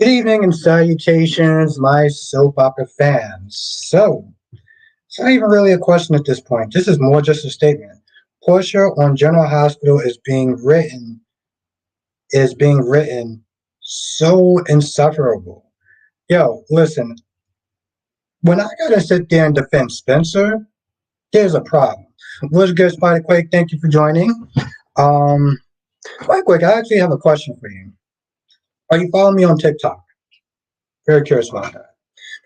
Good evening and salutations, my soap opera fans. It's not even really a question at this point. This is more just a statement. Portia on General Hospital is being written so insufferable. Yo, listen, when I gotta sit there and defend Spencer, there's a problem. What's good, Spider Quake? Thank you for joining. Um, Spider Quake, I actually have a question for you. Are you following me on TikTok? Very curious about that.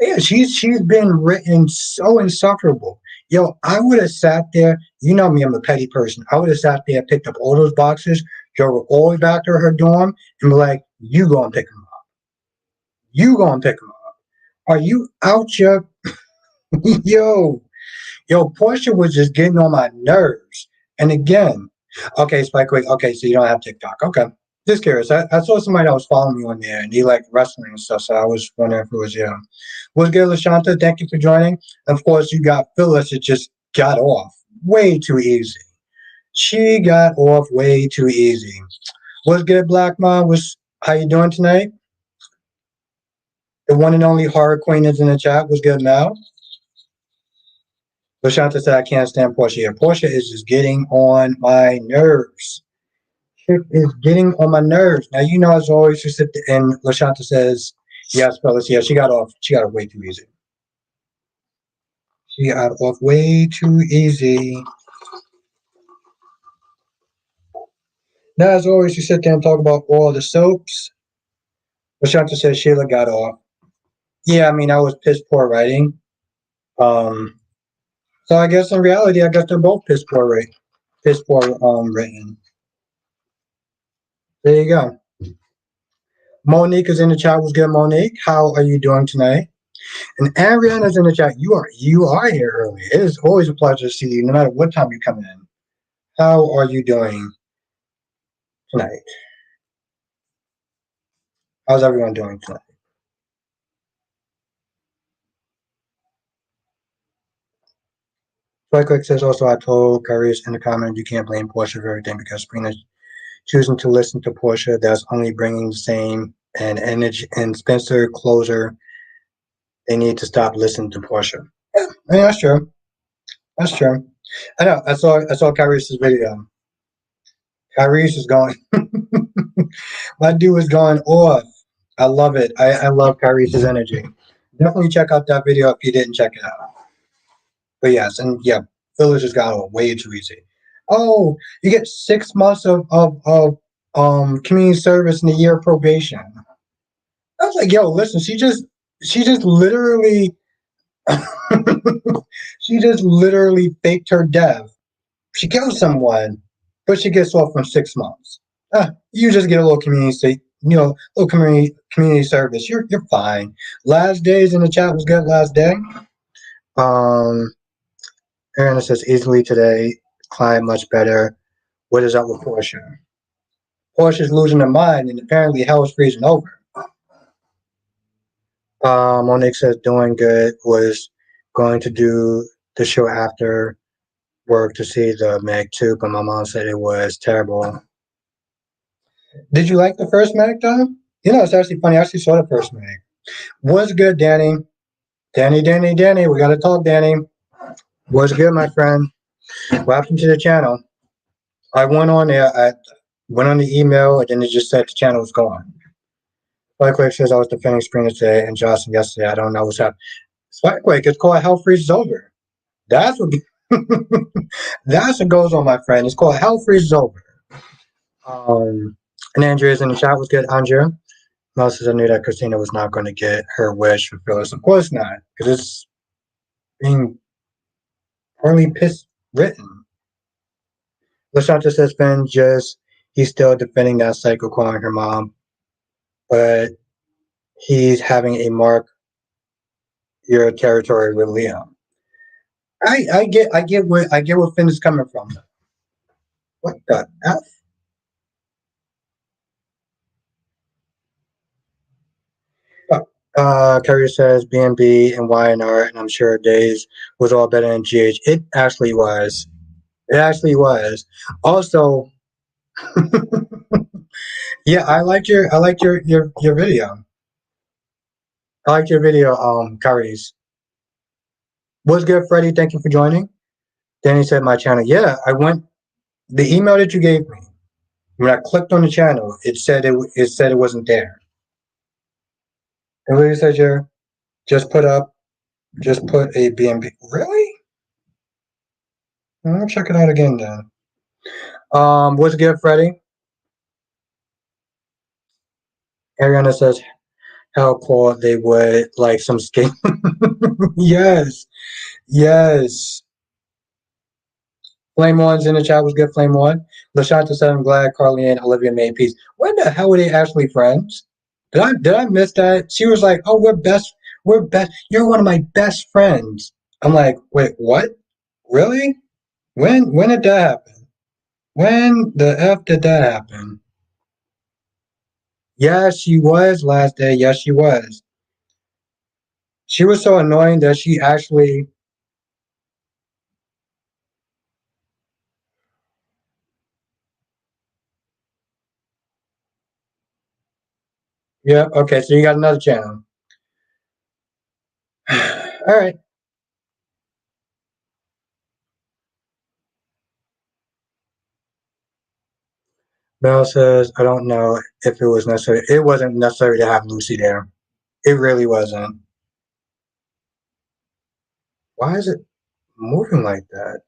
Yeah, she's been written so insufferable. Yo, I would have sat there. You know me, I'm a petty person. I would have sat there, picked up all those boxes, drove all the way back to her dorm, and be like, "You go and pick them up. You go and pick them up. Are you out your yo, yo?" Portia was just getting on my nerves. And again, okay, Spike, wait, okay, so you don't have TikTok. Okay. Just curious. I saw somebody that was following me on there and he liked wrestling and stuff, so I was wondering if it was you. What's good, LaShanta? Thank you for joining. Of course, you got Phyllis that just got off way too easy. She got off way too easy. What's good, Black Mom? How you doing tonight? The one and only horror queen is in the chat. What's good, Mel? LaShanta said I can't stand Portia here. Portia is just getting on my nerves. Chick is getting on my nerves. Now you know as always you sit there and LaShanta says, yes, fellas, yeah, she got off. She got off way too easy. She got off way too easy. Now as always you sit there and talk about all the soaps. LaShanta says Sheila got off. Yeah, I mean I was piss poor writing. Um so I guess in reality I guess they're both piss poor written. There you go. Monique is in the chat. Was good, Monique? How are you doing tonight? And Ariana's in the chat. You are here early. It is always a pleasure to see you, no matter what time you come in. How are you doing tonight? How's everyone doing tonight? Joy Quick says also I told Carius in the comment you can't blame Portia for everything because Sabrina's choosing to listen to Portia. That's only bringing the same and energy. And Spencer Closer, they need to stop listening to Portia. Yeah, I mean, that's true. That's true. I know. I saw Carius' video. Carius is going. My dude is going off. I love it. I love Kyrie's energy. Definitely check out that video if you didn't check it out. But yes, and yeah, Phyllis just got way too easy. Oh, you get 6 months of community service and a year of probation. I was like, yo, listen, she just literally she just literally faked her death. She killed someone, but she gets off from 6 months. You just get a little little community service. You're fine. Last days in the chat was good. Last day. Um, Aaron says easily today. Client much better. What is up with Portia? Portia's losing her mind, and apparently hell is freezing over. Monique says doing good. Was going to do the show after work to see the Meg too, but my mom said it was terrible. Did you like the first Meg though? You know, it's actually funny. I actually saw the first Meg. What's good, Danny? Danny. We got to talk, Danny. What's good, my friend? Welcome to the channel. I went on there. I went on the email, and then it just said the channel was gone. Spikequake says I was defending Spring today and Jocelyn yesterday. I don't know what's happening. Spikequake, it's called Hell Freezes Over. That's what. That's what goes on, my friend. It's called Hell Freezes Over. And Andrea's in the chat. Was good, Andrea. Moses, I knew that Christina was not going to get her wish for Phyllis. Of course not, because it's being poorly piss written. LaShanta says he's still defending that psycho calling her mom, but he's having a mark your territory with Liam. I get where Finn is coming from. What the F? Carrier says B&B and Y&R, and I'm sure Days was all better than GH. It actually was. It actually was. Also, yeah, I liked your video. I liked your video, Kyrie's. What's good, Freddie? Thank you for joining. Danny said my channel. Yeah, I went the email that you gave me. When I clicked on the channel, it said it wasn't there. And Lily said you just put up just put a BNB. Really? I'll check it out again then. What's good, Freddie? Ariana says how cool they would like some skate. Yes, yes. Flame One's in the chat was good. Flame One. Lashanta said, "I'm glad Carly and Olivia made peace." When the hell were they actually friends? Did I miss that? She was like, "Oh, we're best. We're best. You're one of my best friends." I'm like, "Wait, what? Really? When did that happen? When the f did that happen?" Yes, she was last day. Yes, she was. She was so annoying that she actually. Yeah. Okay. So you got another channel. All right. Mel says, I don't know if it was necessary. It wasn't necessary to have Lucy there. It really wasn't. Why is it moving like that?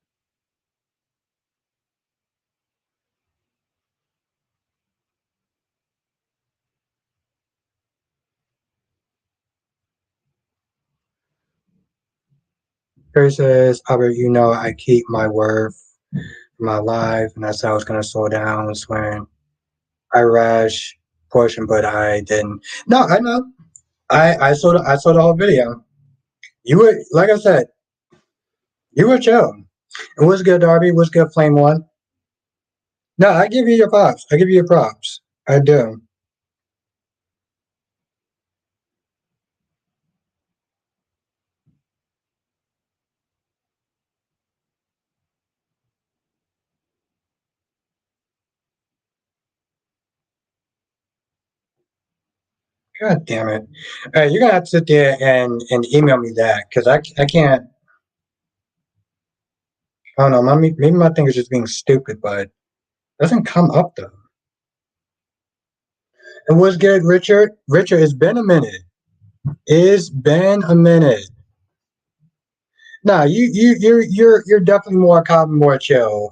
Harry says, Albert, you know I keep my word for my life, and that's how it's gonna slow down when I rash portion, but I didn't. No, I know. I saw the whole video. You were like I said, you were chill. It was good, Darby. It was good, Flame One. No, I give you your props. I give you your props. I do. God damn it! You're gonna have to sit there and email me that because I can't. I don't know. Maybe my thing is just being stupid, but it doesn't come up though. And what's good, Richard? Richard, it's been a minute. It's been a minute. Nah, you're definitely more calm, more chill,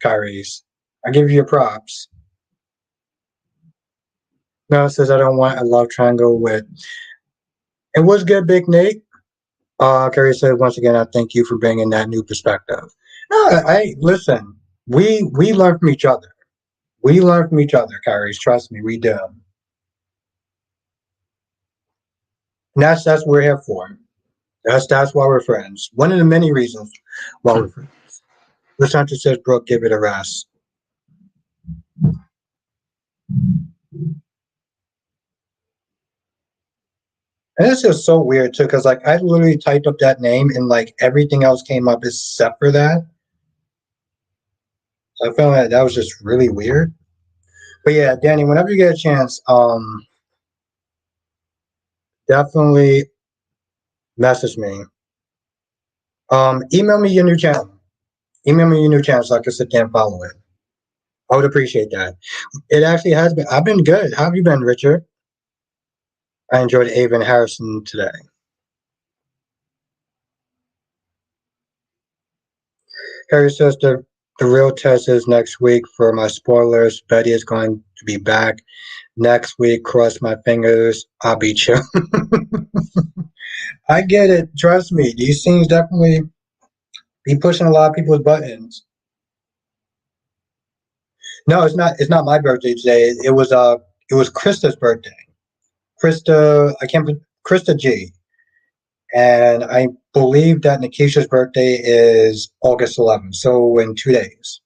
Kyrie's. I give you your props. No, it says I don't want a love triangle with. And what's good, Big Nate? Kyrie said once again, I thank you for bringing that new perspective. No, I listen. We learn from each other. We learn from each other, Kyrie. Trust me, we do. And that's what we're here for. That's why we're friends. One of the many reasons why we're friends. Lasanta says, Brooke, give it a rest. And it's just so weird too, because like I literally typed up that name and like everything else came up except for that. So I found that was just really weird. But yeah, Danny, whenever you get a chance, definitely message me. Email me your new channel. Email me your new channel so I can sit there and follow it. I would appreciate that. It actually has been. I've been good. How have you been, Richard? I enjoyed Avon Harrison today. Harry says the real test is next week for my spoilers. Betty is going to be back next week. Cross my fingers. I'll be chill. I get it. Trust me. These things definitely be pushing a lot of people's buttons. No, it's not. It's not my birthday today. It was Krista's birthday. Krista, I can't. Krista G. And I believe that Nikisha's birthday is August 11th. So in 2 days.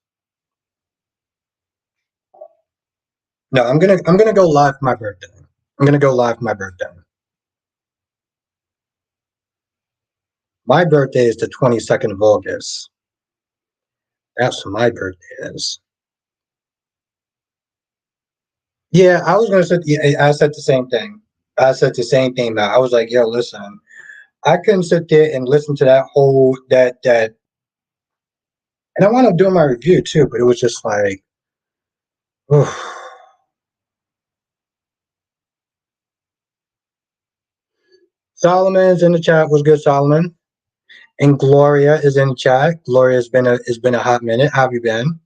No, I'm gonna go live for my birthday. I'm gonna go live for my birthday. My birthday is the 22nd of August. That's what my birthday is. Yeah, I was gonna say. Yeah, I said the same thing. I said the same thing, man. I was like, yo, listen, I couldn't sit there and listen to that whole that, and I wound up doing my review too, but it was just like, oof. Solomon's in the chat. Was good, Solomon? And Gloria is in the chat. Gloria's been a hot minute. How have you been?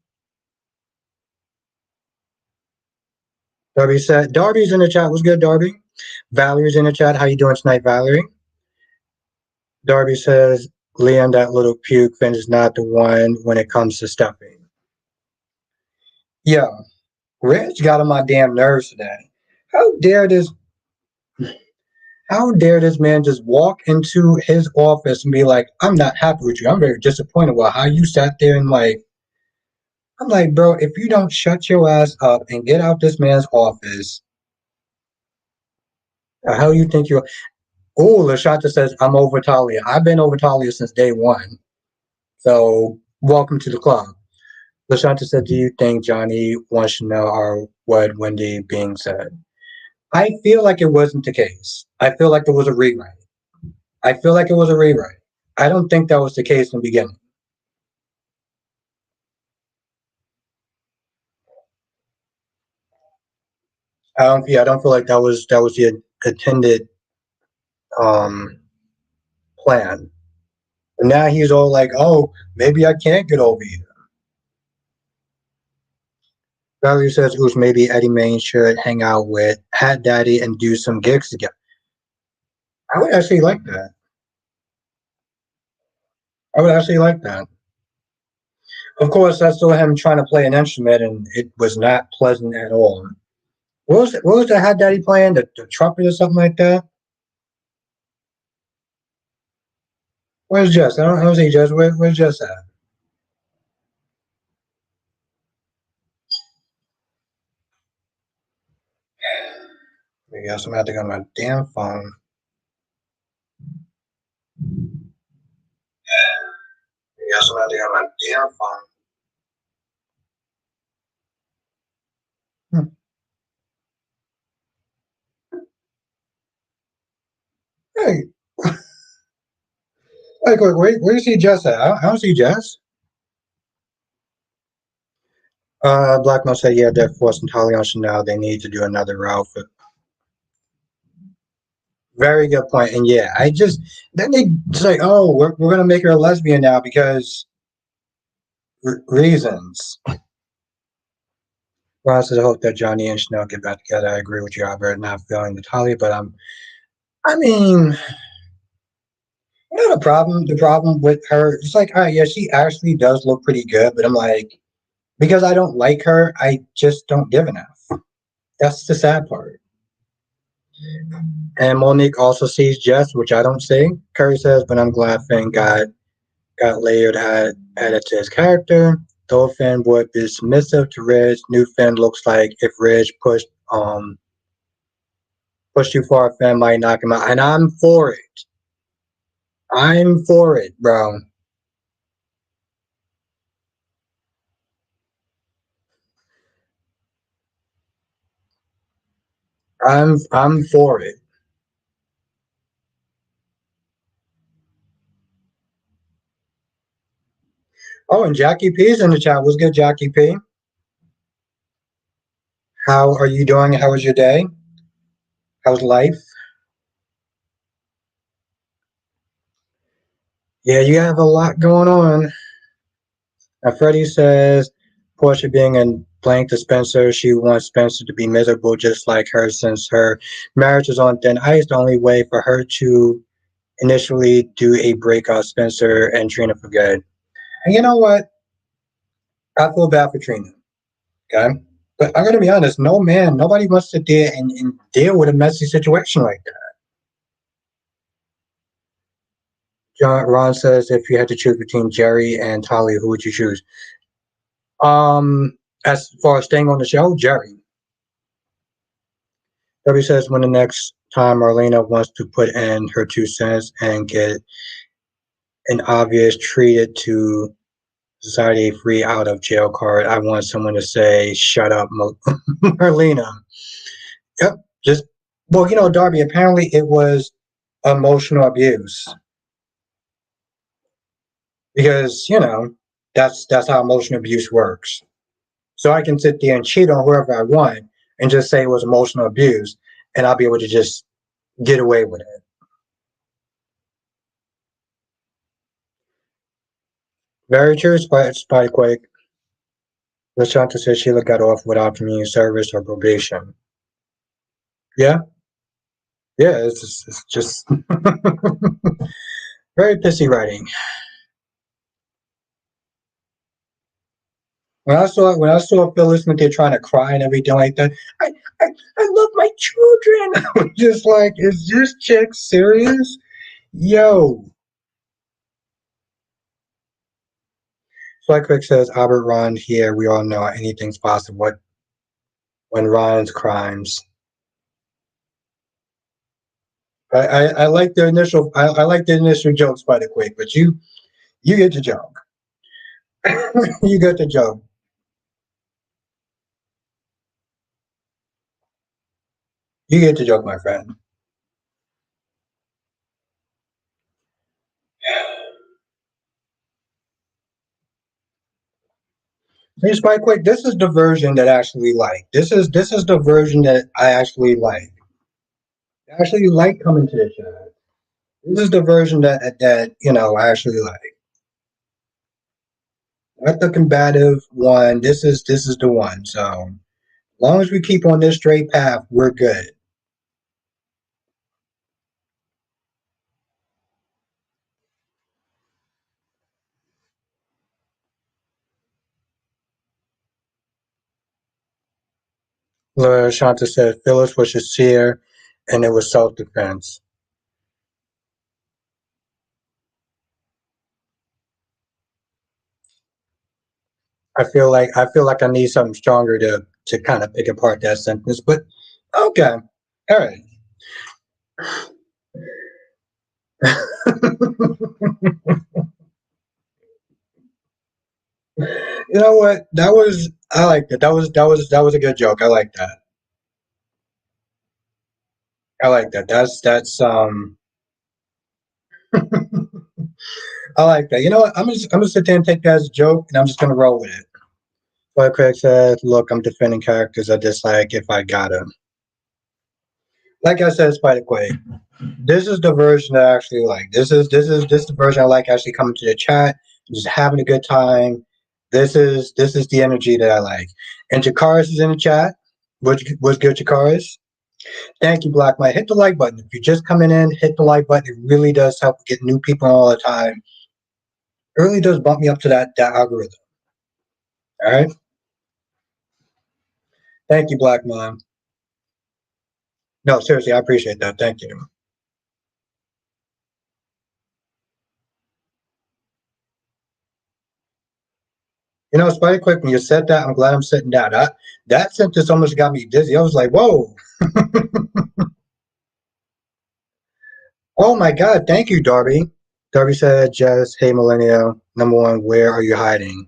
Darby said Darby's in the chat. Was good, Darby? Valerie's in the chat. How you doing tonight, Valerie? Darby says Liam, that little puke fin is not the one when it comes to stuffing. Yeah, Rich got on my damn nerves today. How dare this how dare this man just walk into his office and be like, I'm not happy with you. I'm very disappointed with how you sat there and like I'm like, bro, if you don't shut your ass up and get out this man's office, how you think you're Oh, Lashanta says, I'm over Talia. I've been over Talia since day one. So welcome to the club. Lashanta said, do you think Johnny wants to know what Wendy being said? I feel like it wasn't the case. I feel like there was a rewrite. I feel like it was a rewrite. I don't think that was the case in the beginning. I don't feel like that was the intended um plan. And now he's all like, oh, maybe I can't get over you. Valerie says, ooh, maybe Eddie Main should hang out with Hat Daddy and do some gigs together. I would actually like that. I would actually like that. Of course, I saw him trying to play an instrument, and it was not pleasant at all. What was the Hat Daddy playing? The trumpet or something like that? Where's Jess? I don't see Jess. Where's Jess at? I guess I'm gonna have to go on my damn phone. I guess I'm gonna have to go on my damn phone. Hmm. Hey, hey, quick, where do you see Jess at? I don't see Jess. Blackmo said, yeah, they're forcing Talia on Chanel. They need to do another route for. Very good point. And yeah, I just then they say, oh, we're gonna make her a lesbian now because reasons. Ron says, I hope that Johnny and Chanel get back together. I agree with you, Albert. Not feeling Natalia, but I mean, the problem. The problem with her, it's like, all right, yeah, she actually does look pretty good, but I'm like, because I don't like her, I just don't give enough. That's the sad part. And Monique also sees Jess, which I don't see. Curry says, but I'm glad Finn got layered, added to his character. Though Finn would be submissive to Ridge, new Finn looks like if Ridge pushed too far, Finn might knock him out. And I'm for it. I'm for it, bro. I'm for it. Oh, and Jackie P's in the chat. What's good, Jackie P? How are you doing? How was your day? How's life? Yeah, you have a lot going on. Now, Freddie says Portia being a blank to Spencer, she wants Spencer to be miserable just like her since her marriage is on thin ice. The only way for her to initially do a breakout, Spencer and Trina for good. And you know what? I feel bad for Trina. Okay. But I'm gonna be honest, nobody wants to deal and deal with a messy situation like that. Ron says if you had to choose between Jerry and Talia, who would you choose? As far as staying on the show, Jerry. Debbie says when the next time Marlena wants to put in her 2 cents and get an obvious treated to society free out of jail card, I want someone to say, shut up, Marlena. Yep, just Well, Darby, apparently it was emotional abuse because, that's how emotional abuse works. So I can sit there and cheat on whoever I want and just say it was emotional abuse and I'll be able to just get away with it. Very true, Spikequake. Lashanta says Sheila got off without community service or probation. Yeah, yeah, it's just very pissy writing. When I saw Phyllis and they're trying to cry and everything like that, I I, I love my children. I'm just like, is this chick serious? Yo. Spikequake says Albert Ron here. We all know anything's possible when Ron's crimes. I like the initial I like the initial jokes by the Quake, but you get the joke. You get the joke. You get the joke, my friend. Hey, Spike Quick, this is the version that I actually like. This is the version that I actually like. I actually like coming to the chat. This is the version that I actually like. Not the combative one. This is the one. So as long as we keep on this straight path, we're good. Laura Shanta said Phyllis was sincere and it was self defense. I feel like I need something stronger to kind of pick apart that sentence, but okay. All right. You know what? I like that. That was a good joke. I like that. I like that. That's I like that. You know what? I'm gonna sit there and take that as a joke and I'm just gonna roll with it. But Craig said, look, I'm defending characters I dislike if I gotta. Like I said, Spider Quake. This is the version that I actually like. This is the version I like actually coming to the chat, just having a good time. This is the energy that I like. And Jakaris is in the chat. What's good, Jakaris? Thank you, Black Knight. Hit the like button. If you're just coming in, hit the like button. It really does help get new people all the time. It really does bump me up to that algorithm. All right. Thank you, Black Mom. No, seriously, I appreciate that. Thank you. Spider Quick, when you said that, I'm glad I'm sitting down. That sentence almost got me dizzy. I was like, whoa. Oh my God. Thank you, Darby. Darby said, Jess, hey, Millennial. Number one, where are you hiding?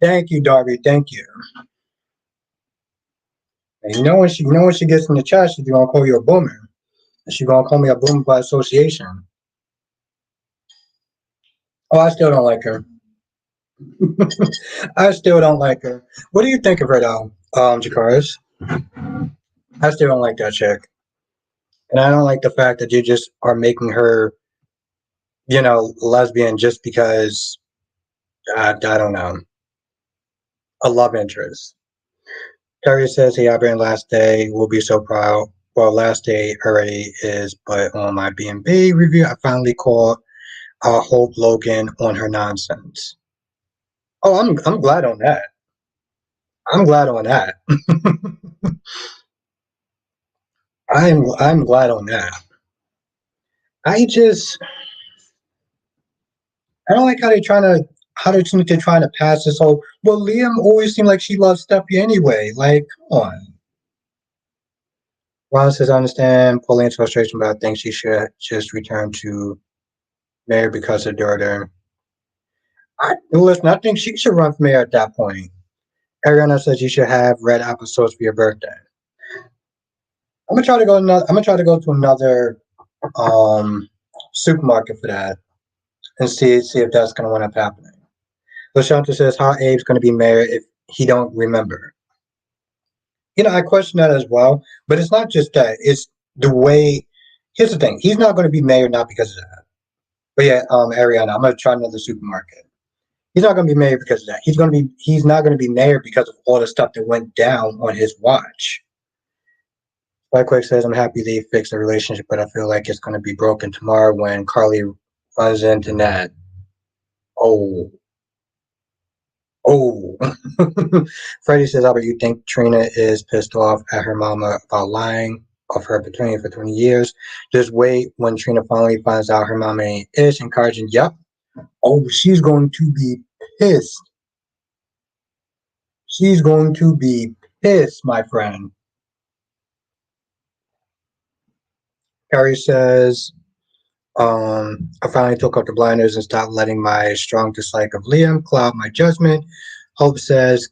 Thank you, Darby. Thank you. And when she gets in the chat, she's gonna call you a boomer. She's gonna call me a boomer by association. Oh, I still don't like her. I still don't like her. What do you think of her though, Jakaris? I still don't like that chick. And I don't like the fact that you just are making her, lesbian just because I don't know, a love interest. Terry says, hey, I've been last day. We'll be so proud. Well, last day already is, but on my B&B review, I finally caught Hope Logan on her nonsense. Oh, I'm glad on that. I'm glad on that. I'm glad on that. I just I don't like how they seem like they're trying to pass this whole. Well, Liam always seemed like she loves Steffi anyway. Like, come on. Ron says, I understand Pauline's frustration, but I think she should just return to mayor because her daughter. Listen, I think she should run for mayor at that point. Ariana says you should have red applesauce for your birthday. I'm gonna try to go. I'm gonna try to go to another um supermarket for that and see if that's gonna wind up happening. Lashanta says, "How Abe's gonna be mayor if he don't remember?" I question that as well. But it's not just that; it's the way. Here's the thing: he's not going to be mayor not because of that. But yeah, Ariana, I'm gonna try another supermarket. He's not going to be mayor because of that. He's not going to be mayor because of all the stuff that went down on his watch. Quick says, I'm happy they fixed the relationship, but I feel like it's going to be broken tomorrow when Carly runs into Ned. Oh, oh. Freddie says, Albert, you think Trina is pissed off at her mama about lying of her opportunity for 20 years? Just wait when Trina finally finds out her mama ain't ish, encouraging, yep. Oh, she's going to be pissed. She's going to be pissed, my friend. Harry says, I finally took off the blinders and stopped letting my strong dislike of Liam cloud my judgment. Hope says,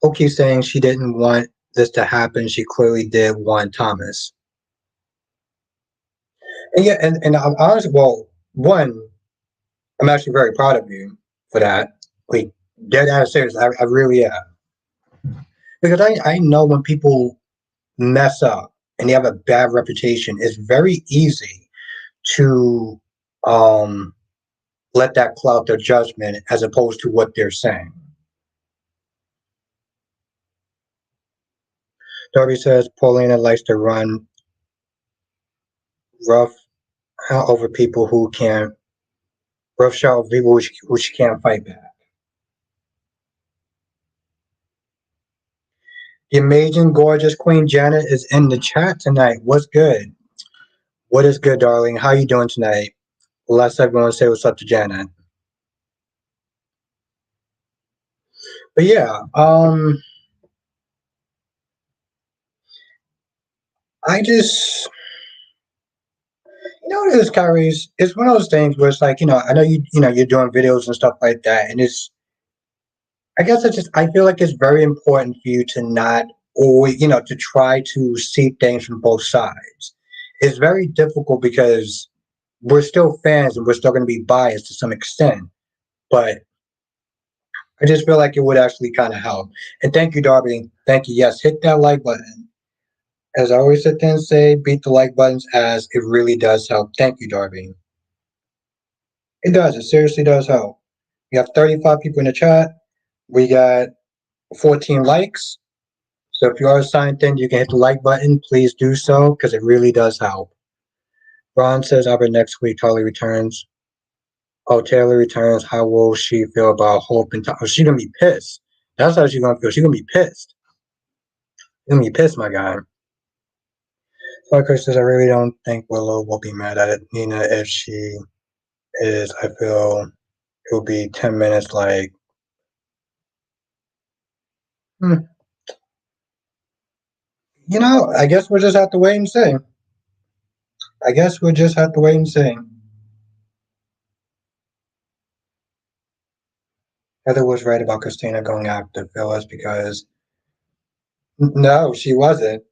Hope keeps saying she didn't want this to happen. She clearly did want Thomas. And yeah, and I'm honest, well, one, I'm actually very proud of you for that. Like, dead ass serious. I really am. Because I know when people mess up and they have a bad reputation, it's very easy to um, let that cloud their judgment as opposed to what they're saying. Darby says Paulina likes to run rough over people who can't rough shot over people who she can't fight back. The amazing, gorgeous Queen Janet is in the chat tonight. What's good? What is good, darling? How you doing tonight? Let's everyone say what's up to Janet. But yeah, I just what it is, Kyrie, it's one of those things where it's like, I know you're doing videos and stuff like that, and I guess I feel like it's very important for you to not always, to try to see things from both sides. It's very difficult because we're still fans and we're still going to be biased to some extent, but I just feel like it would actually kind of help. And thank you, Darby. Thank you. Yes, hit that like button. As I always sit there and say, beat the like buttons as it really does help. Thank you, Darby. It does. It seriously does help. We have 35 people in the chat. We got 14 likes. So if you are signed in, you can hit the like button. Please do so because it really does help. Ron says, Albert, next week, Holly returns. Oh, Taylor returns. How will she feel about Hope and Tom? Oh, she's going to be pissed. That's how she's going to feel. She's going to be pissed. She's going to be pissed, my guy. So Chris says, I really don't think Willow will be mad at it. Nina, if she is, I feel it will be 10 minutes like, I guess we'll just have to wait and see. I guess we'll just have to wait and see. Heather was right about Christina going after Phyllis because no, she wasn't.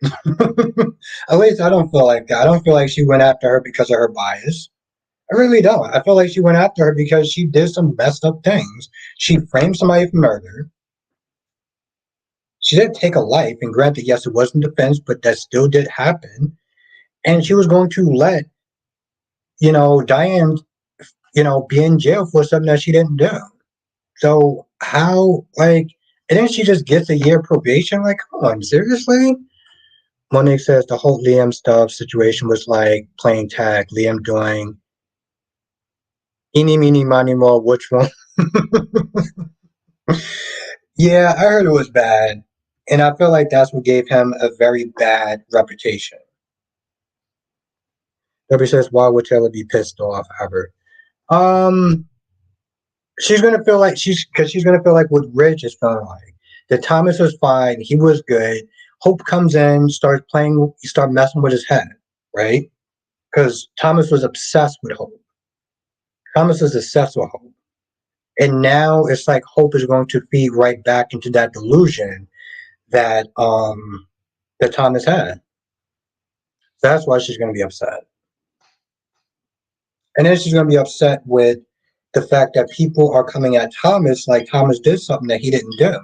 At least I don't feel like that. I don't feel like she went after her because of her bias. I really don't. I feel like she went after her because she did some messed up things. She framed somebody for murder. She did take a life, and granted, yes, it wasn't defense, but that still did happen. And she was going to let, Diane, be in jail for something that she didn't do. So how, and then she just gets a year probation? Like, come on, seriously? Monique says the whole Liam stuff situation was like playing tag. Liam doing eeny, meeny, miny, mo, which one? Yeah, I heard it was bad. And I feel like that's what gave him a very bad reputation. Debbie says, why would Taylor be pissed off, Albert? Um, she's gonna feel like she's gonna feel like what Ridge is feeling like. That Thomas was fine, he was good. Hope comes in, start messing with his head, right? Because Thomas was obsessed with Hope. Thomas is obsessed with Hope. And now it's like Hope is going to feed right back into that delusion that that Thomas had. That's why she's going to be upset. And then she's going to be upset with the fact that people are coming at Thomas like Thomas did something that he didn't do.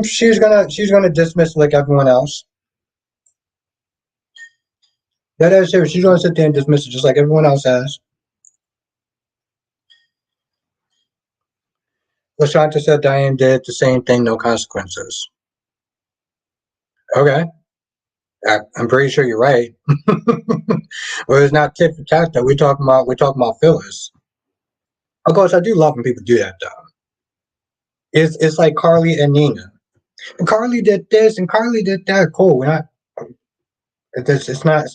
She's gonna dismiss like everyone else. That is true. She's gonna sit there and dismiss it just like everyone else has. Lashanta said Diane did the same thing, no consequences. Okay, I'm pretty sure you're right. Well, it's not tit for tat though. We're talking about Phyllis. Of course, I do love when people do that though. It's like Carly and Nina. And Carly did this and Carly did that. Cool. We're not. It's not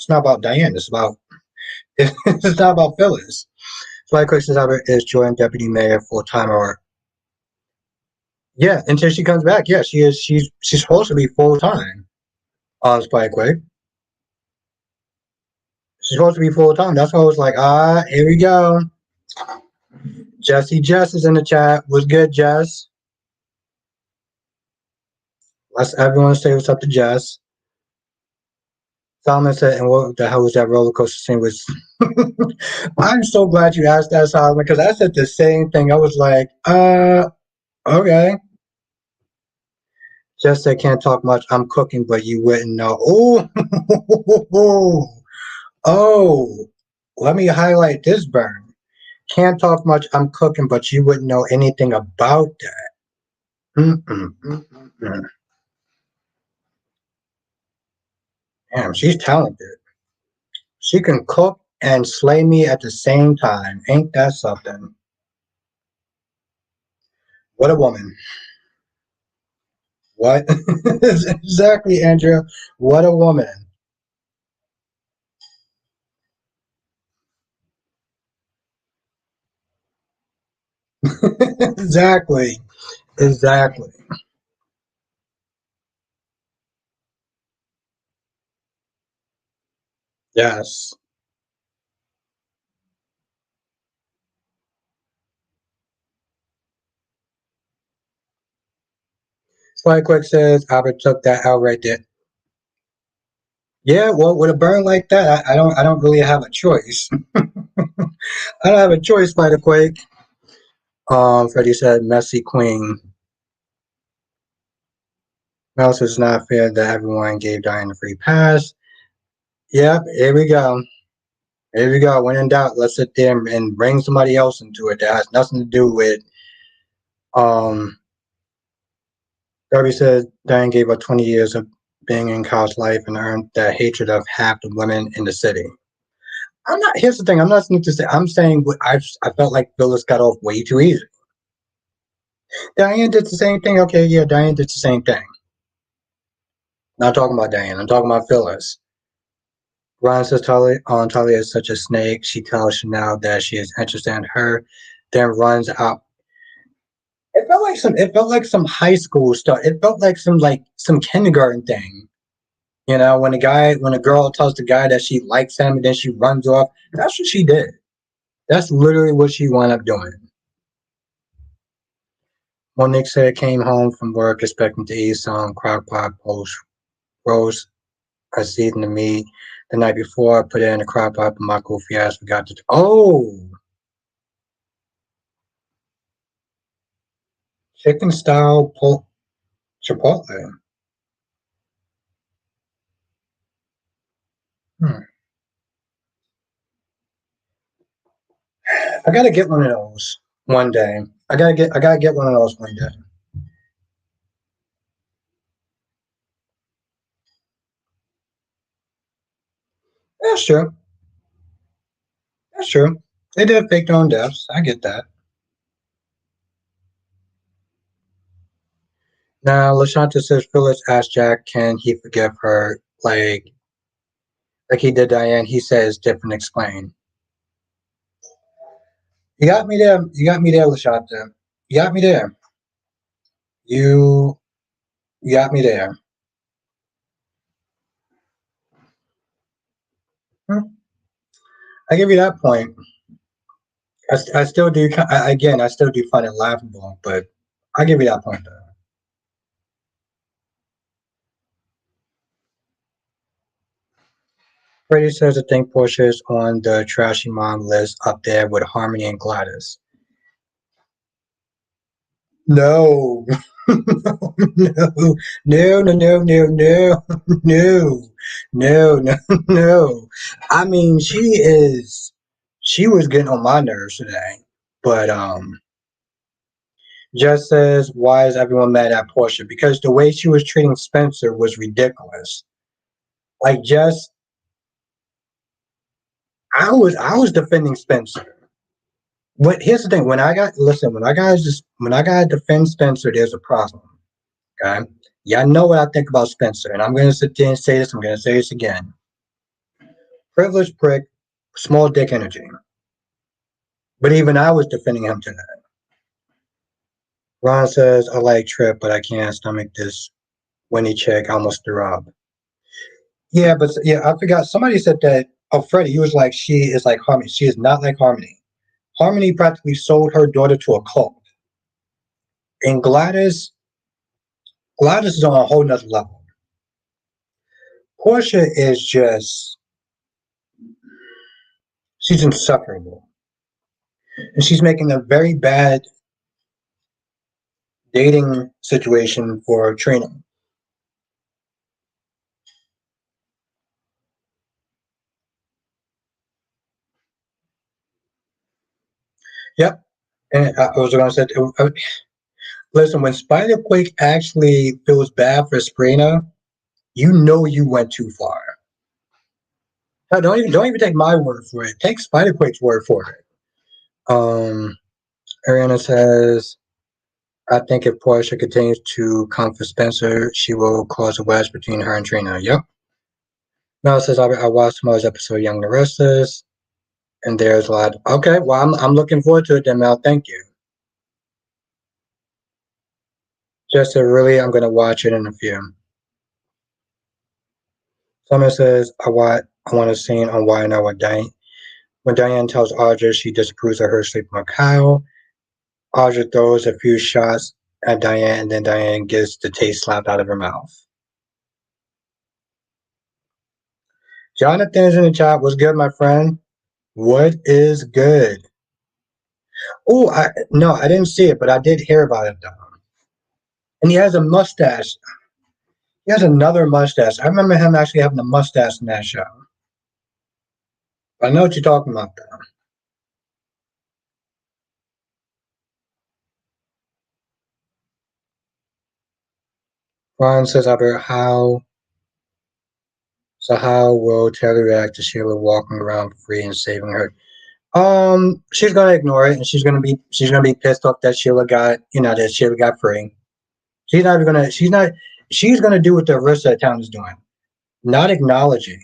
about Diane. It's about it's not about Phyllis. So my question is joint deputy mayor full time or yeah, until she comes back. Yeah, she is. She's supposed to be full time on Spikewick. She's supposed to be full time. That's why I was like, here we go. Jess is in the chat. What's good, Jess? Let's everyone say what's up to Jess. Solomon said, and what the hell was that roller coaster scene? Was I'm so glad you asked that, Solomon, because I said the same thing. I was like, okay. Jess said, can't talk much. I'm cooking, but you wouldn't know. Oh, oh, let me highlight this burn. Can't talk much. I'm cooking, but you wouldn't know anything about that. Mm-mm. Damn, she's talented. She can cook and slay me at the same time. Ain't that something? What a woman. What? Exactly, Andrea. What a woman. Exactly. Exactly. Yes. Spy Quick says Albert took that out right there. Yeah, well, with a burn like that, I don't really have a choice. I don't have a choice, Spider Quake. Freddie said, "Messy Queen." Mouse is not fair that everyone gave Diane a free pass. Yep, here we go. Here we go. When in doubt, let's sit there and bring somebody else into it that has nothing to do with. Um, Darby said Diane gave up 20 years of being in Kyle's life and earned the hatred of half the women in the city. I'm not. Here's the thing. I'm not saying to say. I'm saying I felt like Phyllis got off way too easy. Diane did the same thing. Okay, yeah, Diane did the same thing. Not talking about Diane. I'm talking about Phyllis. Ron says Talia is such a snake. She tells Chanel that she is interested in her, then runs out. It felt like some high school stuff. It felt like some kindergarten thing. When a girl tells the guy that she likes him and then she runs off. That's what she did. That's literally what she wound up doing. Monique said came home from work expecting to eat some crock pot roast I seasoned the meat the night before. I put it in the crock pot, but my goofy ass forgot to. Oh, chicken style chipotle. Hmm. I gotta get one of those one day. I gotta get one of those one day. That's true. That's true. They did fake their own deaths. I get that. Now, Lashanta says Phyllis asked Jack, can he forgive her like he did Diane? He says different explain. You got me there. You got me there, Lashanta. You got me there. You you got me there. Hmm. I give you that point. I still do. Again, I still do find it laughable, but I'll give you that point though. Freddie says I think Portia is on the trashy mom list up there with Harmony and Gladys. No. No, no, no, no, no, no, no, no, no, no. I mean, she was getting on my nerves today. But Jess says, why is everyone mad at Portia? Because the way she was treating Spencer was ridiculous. Like Jess, I was defending Spencer. But here's the thing: when I got to defend Spencer, there's a problem. Okay, y'all know what I think about Spencer, and I'm gonna sit there and say this. I'm gonna say this again: privileged prick, small dick energy. But even I was defending him today. Ron says, I like Trip, but I can't stomach this Winnie chick. I almost threw up. Yeah, but yeah, I forgot. Somebody said that. Oh, Freddie, he was like, she is like Harmony. She is not like Harmony. Harmony practically sold her daughter to a cult. And Gladys is on a whole nother level. Portia is just, she's insufferable. And she's making a very bad dating situation for Trina. Yep. And I was going to say, listen, when Spider-Quake actually feels bad for Sabrina, you know you went too far. No, don't even take my word for it. Take Spider-Quake's word for it. Ariana says, I think if Portia continues to come for Spencer, she will cause a wedge between her and Trina. Yep. Mel says, I watched tomorrow's episode, Young and the Restless, and there's a lot. Okay, well, I'm looking forward to it then, Mel. Thank you. Just really, I'm going to watch it in a few. Summer says, I want a scene on why now with Diane. When Diane tells Audra she disapproves of her sleeping with Kyle, Audra throws a few shots at Diane, and then Diane gets the taste slapped out of her mouth. Jonathan's in the chat. What's good, my friend? What is good? Oh, no, I didn't see it, but I did hear about it though. And he has a mustache. He has another mustache. I remember him actually having a mustache in that show. I know what you're talking about though. Ron says, Albert, how will Taylor react to Sheila walking around free and saving her? She's gonna ignore it, and she's gonna be pissed off that Sheila got free. She's gonna do what the rest of the town is doing, not acknowledging,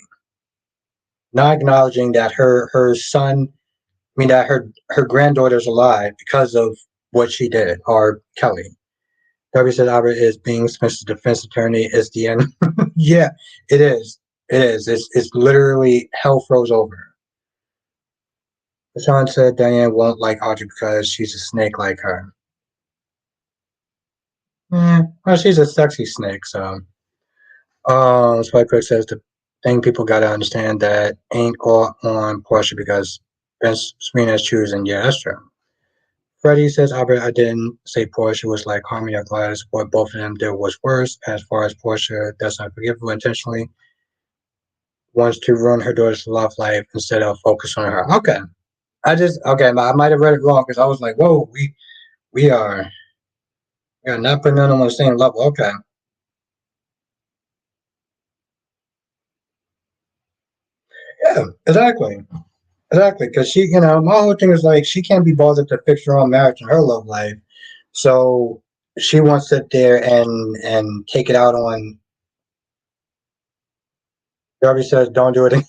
not acknowledging that her son, I mean that her granddaughter's alive because of what she did, or Kelly. Darby said Albert is being Smith's defense attorney is the end. Yeah, it is. It is. It's literally hell froze over. Sean said Diane won't like Audrey because she's a snake like her. Well, she's a sexy snake, so. Spike Quick says the thing people gotta understand that ain't all on Portia because Vince Serena's choosing. Yeah, that's true. Freddie says, Albert, I didn't say Portia was like Harmony or Gladys. What both of them did was worse. As far as Portia, that's unforgivable intentionally. Wants to ruin her daughter's love life instead of focus on her. Okay. I might have read it wrong because I was like, whoa, we are not putting them on the same level. Okay. Yeah, exactly. Exactly. Because my whole thing is like, she can't be bothered to fix her own marriage and her love life. So she wants to sit there and take it out on. Darby says, don't do it.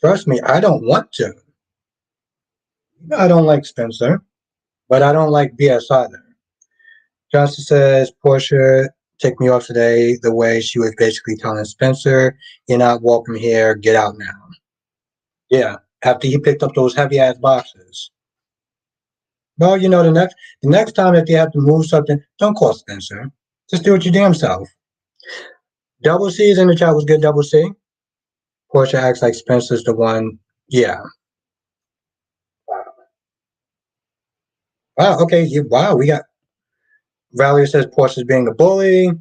Trust me, I don't want to. I don't like Spencer, but I don't like BS either. Johnson says, Portia ticked me off today the way she was basically telling Spencer, you're not welcome here, get out now. Yeah, after he picked up those heavy ass boxes. Well, the next time that they have to move something, don't call Spencer. Just do it your damn self. Double C is in the chat. Was good, Double C. Portia acts like Spencer's the one. Yeah. Wow. Okay. Yeah, wow. We got Valerie says Portia's being a bully.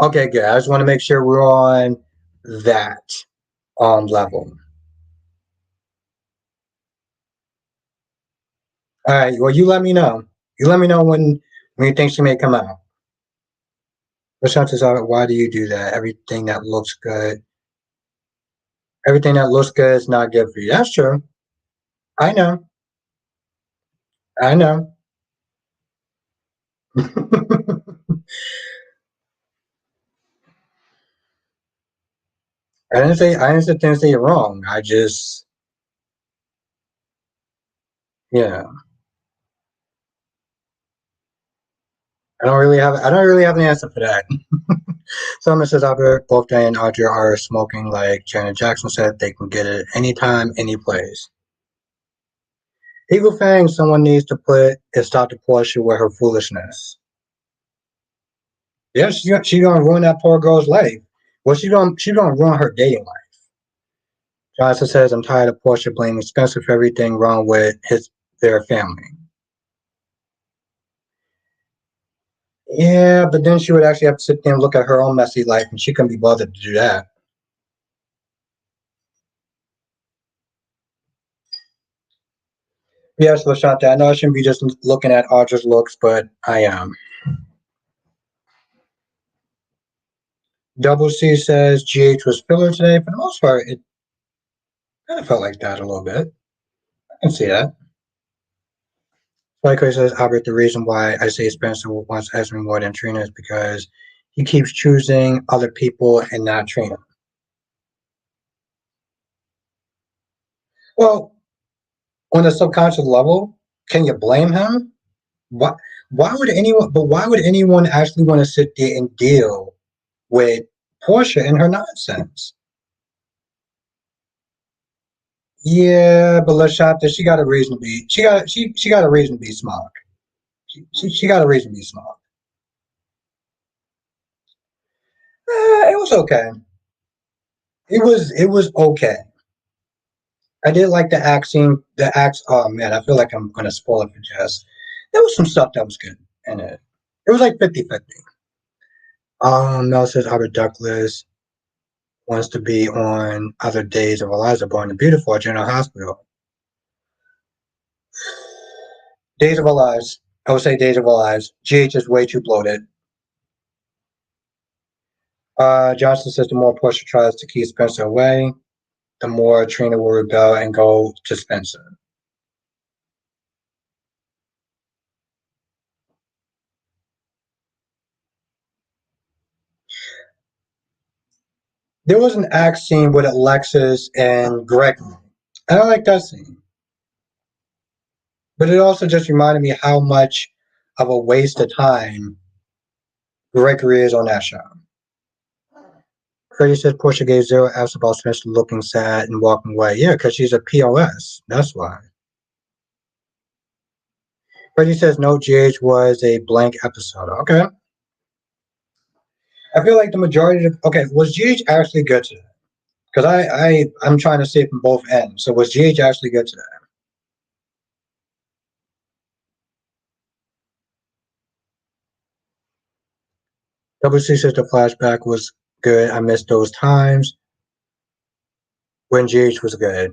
Okay, good. I just want to make sure we're on that level. All right. Well, you let me know. You let me know when you think she may come out. The chances are, why do you do that? Everything that looks good is not good for you. That's true. I know. I know. I didn't say you're wrong. I just, yeah. I don't really have an answer for that. Someone says Albert, both Diane and Audrey are smoking like Janet Jackson said. They can get it anytime, any place. Eagle Fang, someone needs to put a stop to Portia with her foolishness. Yeah, she's gonna ruin that poor girl's life. Well, she's gonna ruin her dating life. Johnson says, I'm tired of Portia blaming Spencer for everything wrong with their family. Yeah, but then she would actually have to sit there and look at her own messy life, and she couldn't be bothered to do that. Yes, Lashanta, I know I shouldn't be just looking at Audra's looks, but I am. Double C says GH was filler today. For the most part, it kind of felt like that a little bit. I can see that. Like says, Albert, the reason why I say Spencer wants Esme more than Trina is because he keeps choosing other people and not Trina. Well, on a subconscious level, can you blame him? Why? Why would anyone? But why would anyone actually want to sit there and deal with Portia and her nonsense? Yeah, but Lashata, she got a reason to be. She got a reason to be smart. She got a reason to be smart. It was okay. It was okay. I did like the act scene. The acts. Oh man, I feel like I'm gonna spoil it for Jess. There was some stuff that was good in it. It was like 50-50. Mel says Albert Douglas wants to be on Other Days of Eliza Born the Beautiful at General Hospital. Days of Our Lives. I would say Days of Our Lives. GH is way too bloated. Johnson says the more Portia tries to keep Spencer away, the more Trina will rebel and go to Spencer. There was an act scene with Alexis and Gregory. I don't like that scene. But it also just reminded me how much of a waste of time Gregory is on that show. Freddie says Portia gave zero F's about Spencer looking sad and walking away. Yeah, because she's a POS. That's why. Freddie says no, GH was a blank episode. Okay. I feel like the majority of was GH actually good today? Because I'm trying to see it from both ends. So was GH actually good today? WC says the flashback was good. I missed those times when GH was good.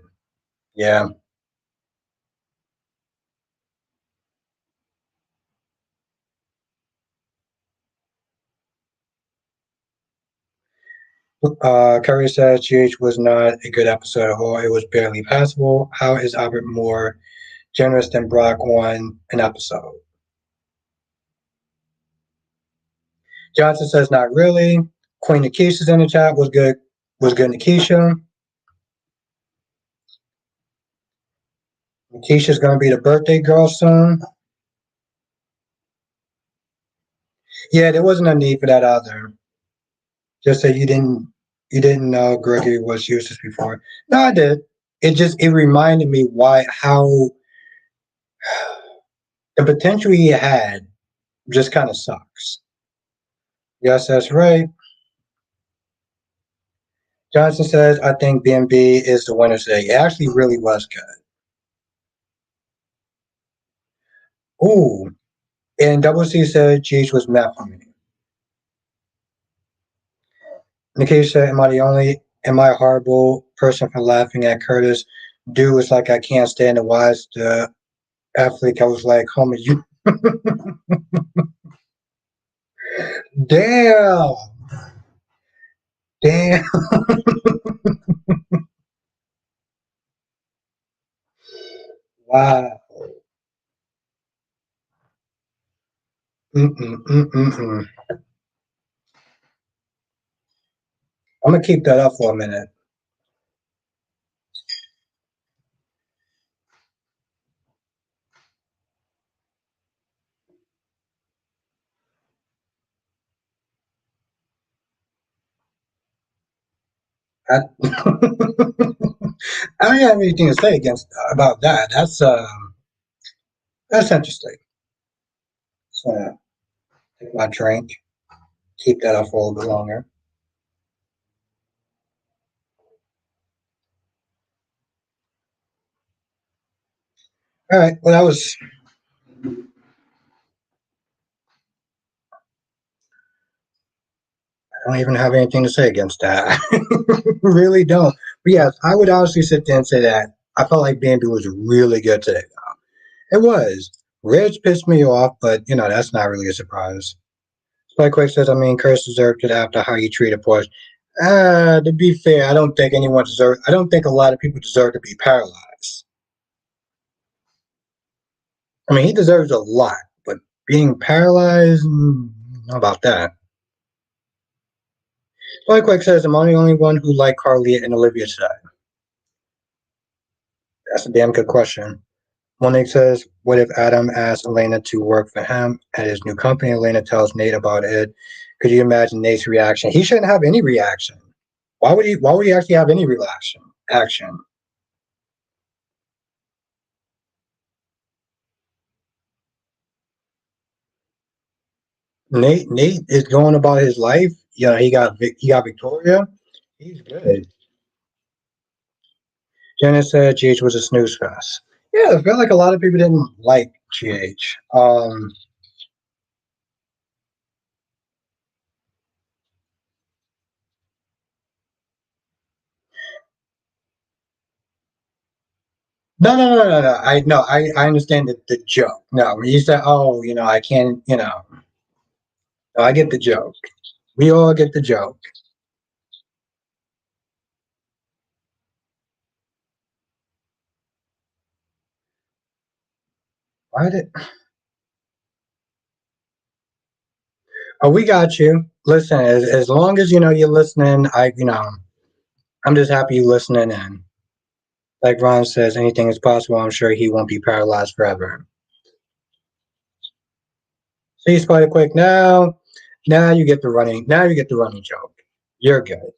Yeah. Curry says GH was not a good episode at all. It was barely passable. How is Albert more generous than Brock on an episode? Johnson says not really. Queen Nikisha's in the chat. Was good. Was good, Nikisha. Nikisha's gonna be the birthday girl soon. Yeah, there wasn't a need for that either. Just that you didn't know Gregory was useless before. No, I did. it reminded me why how the potential he had just kind of sucks. Yes, that's right. Johnson says, I think BNB is the winner today. It actually really was good. Ooh. And Double C said GH was mad for me. Nikki said, am I a horrible person for laughing at Curtis? Dude was like, I can't stand the wise the athlete. I was like, homie, you damn. Damn. Wow. Mm-mm, mm-mm, mm. I'm gonna keep that up for a minute. I, I don't have anything to say against about that. That's interesting. So take my drink, keep that up for a little bit longer. All right. Well, that was. I don't even have anything to say against that. Really don't. But yes, I would honestly sit there and say that I felt like Bambi was really good today. It was. Reg pissed me off, but that's not really a surprise. Spike Quick says, I mean, Curse deserved it after how he treated Portia. To be fair, I don't think a lot of people deserve to be paralyzed. I mean, he deserves a lot, but being paralyzed, how about that? Spike Quick says, I'm the only one who liked Carly and Olivia today. That's a damn good question. Monique says, what if Adam asked Elena to work for him at his new company? Elena tells Nate about it. Could you imagine Nate's reaction? He shouldn't have any reaction. Why would he actually have any reaction? Action. Nate is going about his life. He got Victoria. He's good. Jenna said GH was a snooze fest. Yeah, I feel like a lot of people didn't like GH. No. I understand the joke. No, when you said, oh, I can't, no, I get the joke. We all get the joke. Why did? Oh, we got you. Listen, as long as you're listening, I'm just happy you listening in. Like Ron says, anything is possible. I'm sure he won't be paralyzed forever. See, Spider Quick. Now you get the running. Now you get the running joke. You're good.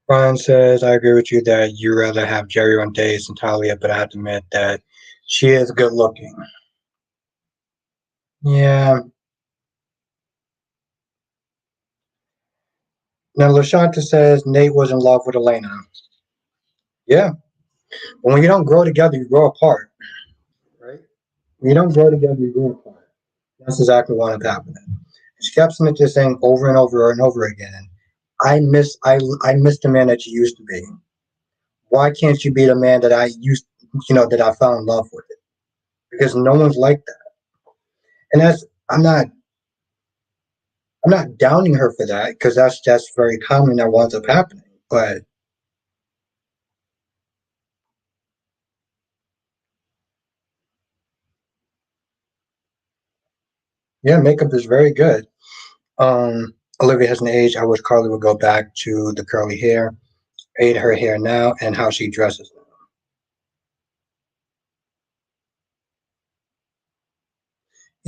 Ron says, I agree with you that you rather have Jerry on days than Talia, but I have to admit that she is good looking. Yeah. Now Lashanta says Nate was in love with Elena. Yeah. When you don't grow together, you grow apart. Right? When you don't grow together, you grow apart. That's exactly what is happening. She kept just saying over and over and over again, I miss the man that you used to be. Why can't you be the man that that I fell in love with? Because no one's like that. And I'm not downing her for that because that's very common that winds up happening. But yeah, makeup is very good. Olivia has an age. I wish Carly would go back to the curly hair, aid her hair now, and how she dresses.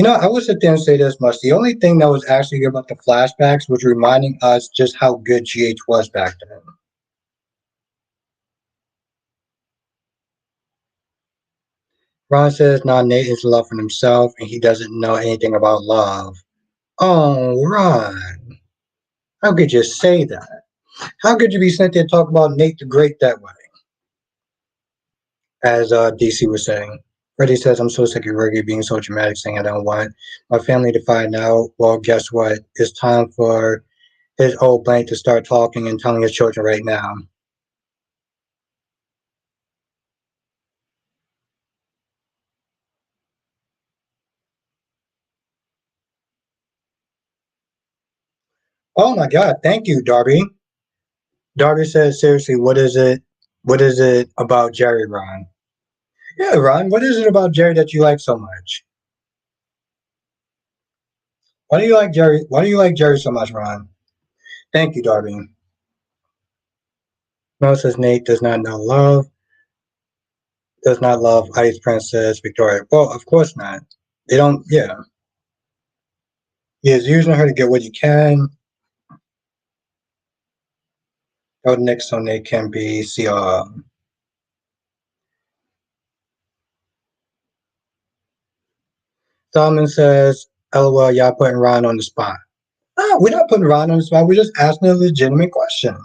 I would sit there and say this much. The only thing that was actually good about the flashbacks was reminding us just how good GH was back then. Ron says, "Nah, Nate is loving himself, and he doesn't know anything about love." Oh, Ron, how could you say that? How could you be sent there to talk about Nate the Great that way? As DC was saying. Freddie says, "I'm so sick of Reggie being so dramatic, saying I don't want my family to find out." Well, guess what? It's time for his old blank to start talking and telling his children right now. Oh my God, thank you, Darby. Darby says, "Seriously, what is it? What is it about Jerry, Ron?" Yeah, Ron, what is it about Jerry that you like so much? Why do you like Jerry? Why do you like Jerry so much, Ron? Thank you, Darby. Mel says Nate does not love Ice Princess Victoria. Well, of course not. They don't. Yeah, he is using her to get what he can. Go next so Nate can be see. Solomon says, "LOL, y'all putting Ron on the spot." No, we're not putting Ron on the spot. We're just asking a legitimate question.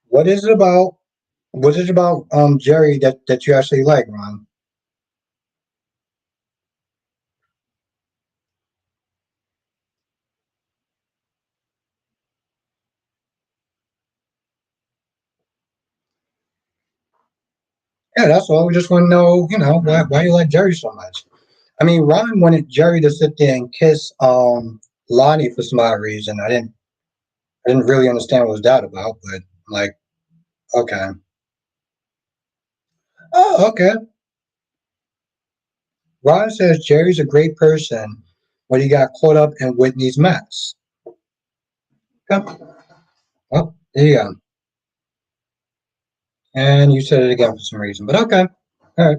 What is it about? What is it about Jerry that you actually like, Ron? Yeah, that's all. We just want to know, why you like Jerry so much. I mean, Ron wanted Jerry to sit there and kiss Lonnie for some odd reason. I didn't really understand what was that about, but like, okay. Oh, okay. Ron says Jerry's a great person, but he got caught up in Whitney's mess. Okay. Well, there you go. And you said it again for some reason, but okay. All right.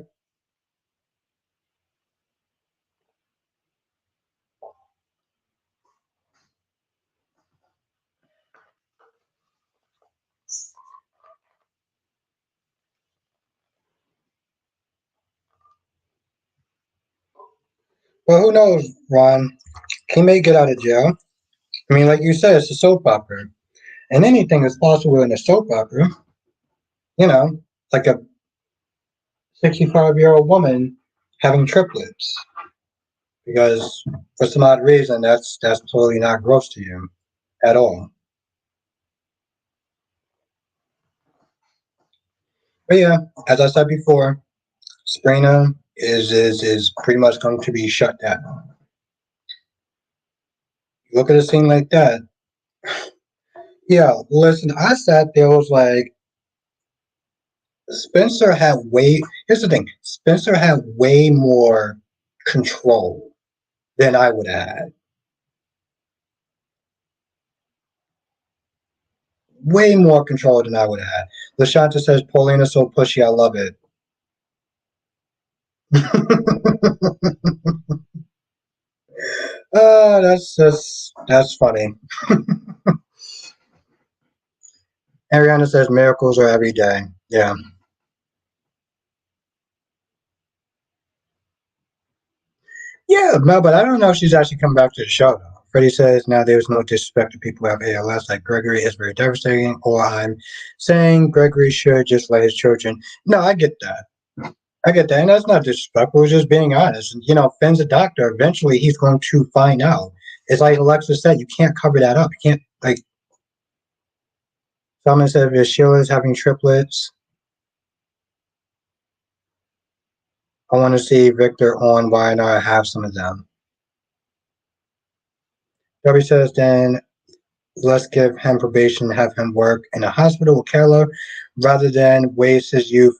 Well, who knows, Ron? He may get out of jail. I mean, like you said, it's a soap opera, and anything is possible in a soap opera. Like a 65-year-old woman having triplets, because for some odd reason, that's totally not gross to you at all. But yeah, as I said before, Sabrina is pretty much going to be shut down. Look at a scene like that. Yeah, listen, I sat there, was like, Spencer had way. Here's the thing: Spencer had way more control than I would have. Way more control than I would have. Lashanta says, "Paulina's so pushy. I love it." that's funny. Ariana says miracles are every day. Yeah, yeah, no, but I don't know if she's actually come back to the show though. Freddie says now there's no disrespect to people who have ALS like Gregory is very devastating. Or I'm saying Gregory should just let his children. No, I get that. I get that, and that's not disrespectful. It's just being honest. Finn's a doctor. Eventually, he's going to find out. It's like Alexa said, you can't cover that up. You can't like. Someone said if Sheila's having triplets, I want to see Victor on why not have some of them. Debbie says then let's give him probation and have him work in a hospital with Kayla rather than waste his youth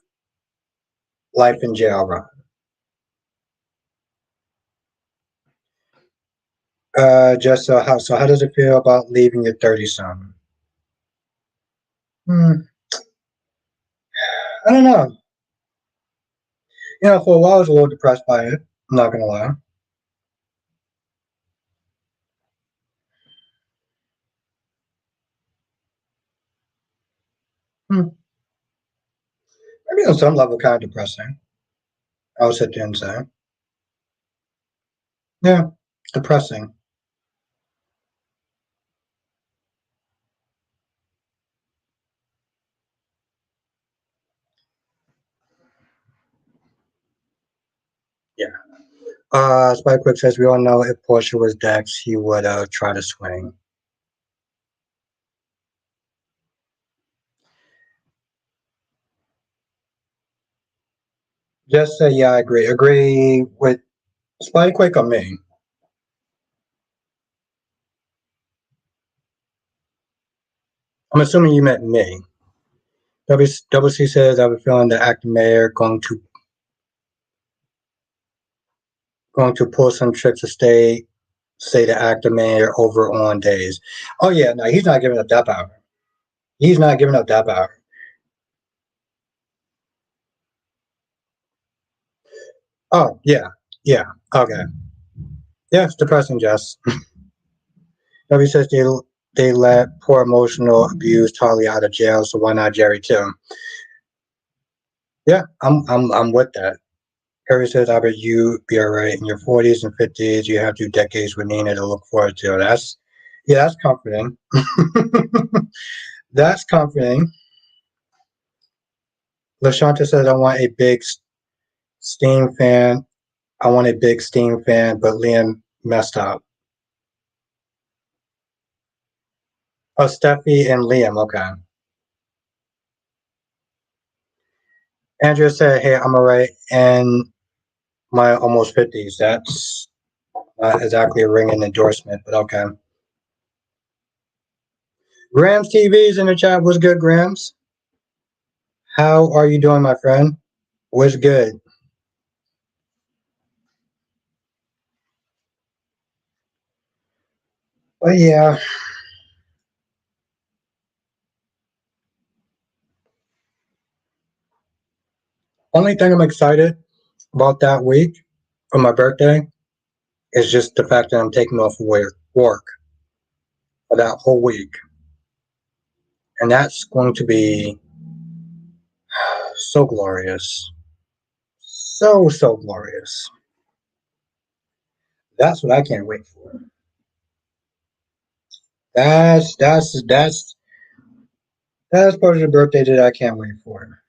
life in jail. Run. Just so how does it feel about leaving your 30 son? I don't know. For a while I was a little depressed by it. I'm not gonna lie. Hmm. Maybe on some level kind of depressing. I'll sit there and say, yeah, depressing. Yeah. Spike Quick says we all know if Portia was Dex, he would try to swing. Just say yeah, I agree. Agree with Spike Quick or me? I'm assuming you meant me. WC says I have a feeling the acting mayor going to pull some tricks to stay the actor mayor over on days. Oh yeah, no, he's not giving up that power. He's not giving up that power. Oh yeah, yeah, okay. Yeah, it's depressing, Jess. W says they let poor emotional abuse Charlie out of jail, so why not Jerry too? Yeah, I'm with that. Harry says, "I bet you be all right in your 40s and 50s. You have 2 decades with Nina to look forward to." That's comforting. That's comforting. Lashanta says, "I want a big Steam fan. I want a big Steam fan, but Liam messed up." Oh, Steffi and Liam. Okay. Andrea said, "Hey, I'm alright in my almost 50s." That's not exactly a ringing endorsement, but okay. Grams TV's in the chat. What's good, Grams? How are you doing, my friend? What's good? But yeah, only thing I'm excited about that week for my birthday is just the fact that I'm taking off work for that whole week. And that's going to be so glorious. So glorious. That's what I can't wait for. That's part of the birthday that I can't wait for.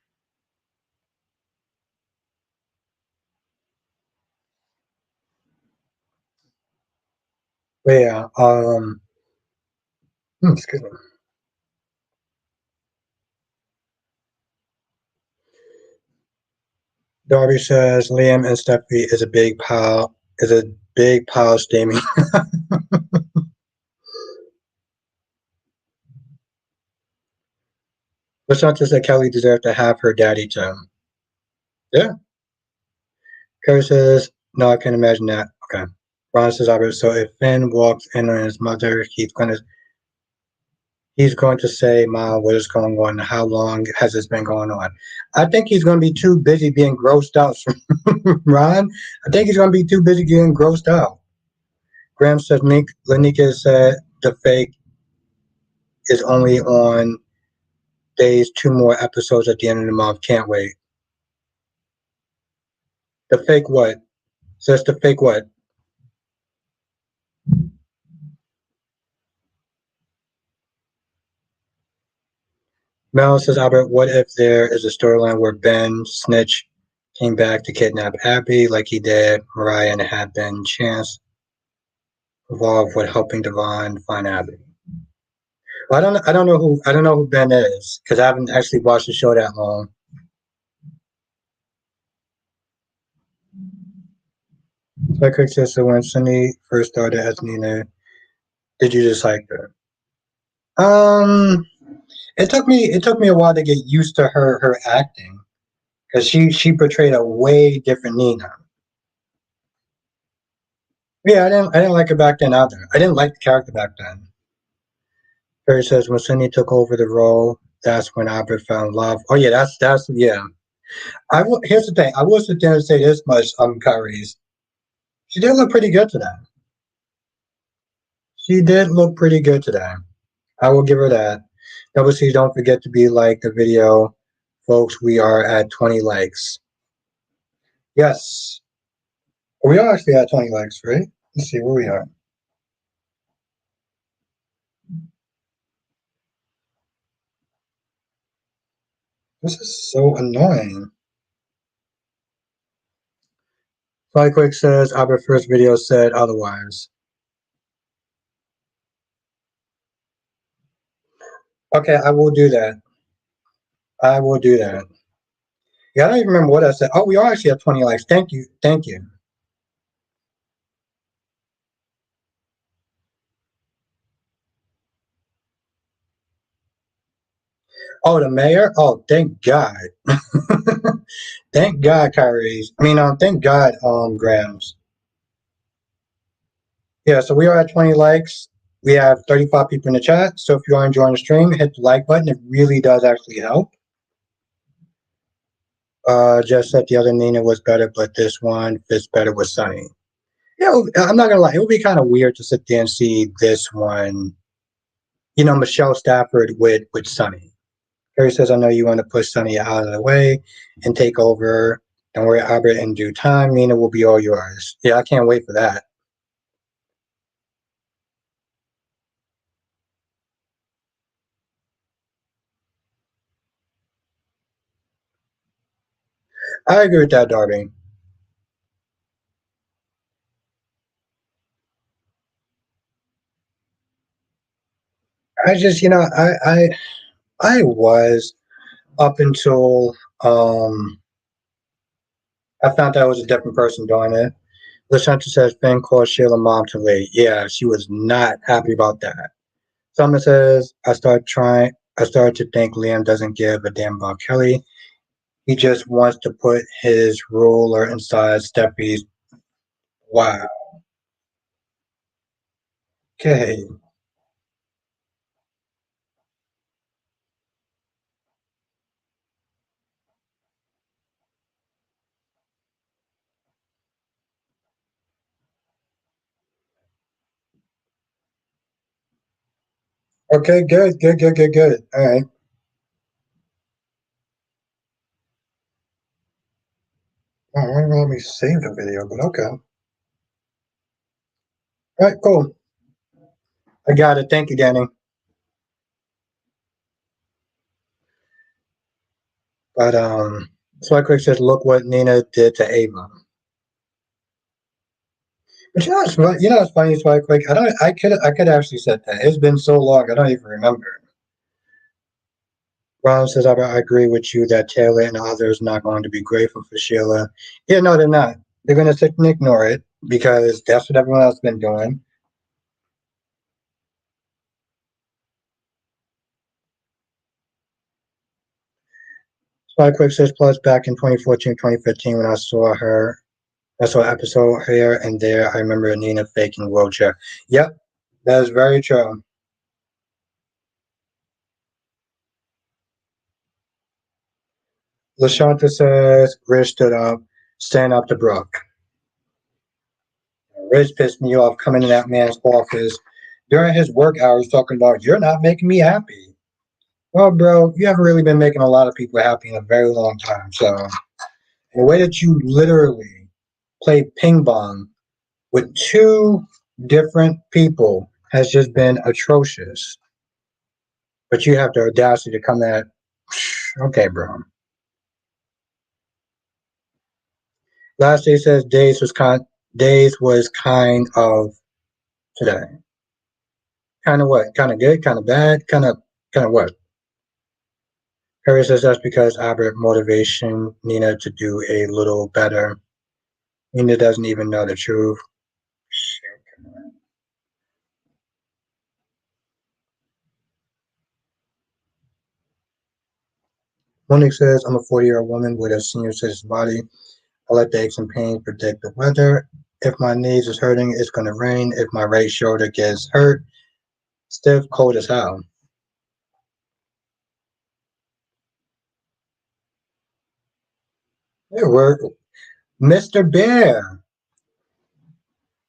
But yeah, excuse me. Darby says Liam and Steffi is a big pile steaming. Let's not just say Kelly deserves to have her daddy too. Yeah. Carrie says, no, I can't imagine that. Okay. Ron says, Albert, so if Finn walks in on his mother, he's going to say, Mom, what is going on? How long has this been going on? I think he's going to be too busy being grossed out. Ron, I think he's going to be too busy getting grossed out. Graham says, Lanika said the fake is only on days, 2 more episodes at the end of the month. Can't wait. The fake what? Says the fake what? Mel says, Albert, what if there is a storyline where Ben Snitch came back to kidnap Abby like he did Mariah and had been chance involved with helping Devon find Abby? Well, I don't know who Ben is because I haven't actually watched the show that long. So quick says, so when Cindy first started as Nina, did you just like her? Um, it took me a while to get used to her acting because she portrayed a way different Nina. Yeah, I didn't like her back then either. I didn't like the character back then. Perry says when Cindy took over the role, that's when Albert found love. Oh yeah, that's yeah. Here's the thing. I will sit there and say this much. Curry's. She did look pretty good today. She did look pretty good today. I will give her that. Double C, don't forget to be like the video, folks. We are at 20 likes. Yes. We are actually at 20 likes, right? Let's see where we are. This is so annoying. Fly Quick says Albert first video said otherwise. Okay, I will do that. I will do that. Yeah, I don't even remember what I said. Oh, we are actually at 20 likes. Thank you. Thank you. Oh, the mayor? Oh, thank God. Thank God, Kyrie. Thank God, Grams. Yeah, so we are at 20 likes. We have 35 people in the chat. So if you are enjoying the stream, hit the like button. It really does actually help. Just said the other Nina was better, but this one fits better with Sunny. Yeah, I'm not gonna lie. It would be kind of weird to sit there and see this one. Michelle Stafford with Sunny. Harry says, "I know you want to push Sunny out of the way and take over. Don't worry, Albert. In due time, Nina will be all yours." Yeah, I can't wait for that. I agree with that, Darby. I just, I was up until I found out I was a different person doing it. Lashanta says Ben called Sheila mom too late. Yeah, she was not happy about that. Summer says I started to think Liam doesn't give a damn about Kelly. He just wants to put his ruler inside Steffi's. Wow. Okay. Okay, good, good, good, good, good. All right. Oh, why don't let me save the video, but okay. All right, cool. I got it. Thank you, Danny. But so I quick says, look what Nina did to Ava. But it's funny, so I quick. I could actually said that. It's been so long, I don't even remember. Ron says, I agree with you that Taylor and others not going to be grateful for Sheila. Yeah, no, they're not. They're going to sit and ignore it because that's what everyone else has been doing. Spy Quick says, plus back in 2014, 2015, when I saw an episode here and there, I remember Nina faking wheelchair. Yep, that is very true. LaShanta says, Rich stood up, stand up to Brooke. Rich pissed me off coming in that man's office during his work hours talking about, you're not making me happy. Well, bro, you haven't really been making a lot of people happy in a very long time. So, the way that you literally play ping pong with two different people has just been atrocious. But you have the audacity to come at, okay, bro. Last day says Days was kind of today. Kind of what? Kind of good? Kind of bad? Kind of what? Harry says that's because Albert motivation Nina to do a little better. Nina doesn't even know the truth. Monique says, I'm a 40-year-old woman with a senior citizen body. I let the aches and pains predict the weather. If my knees is hurting, it's going to rain. If my right shoulder gets hurt, stiff, cold as hell. Hey, we're Mr. Bear.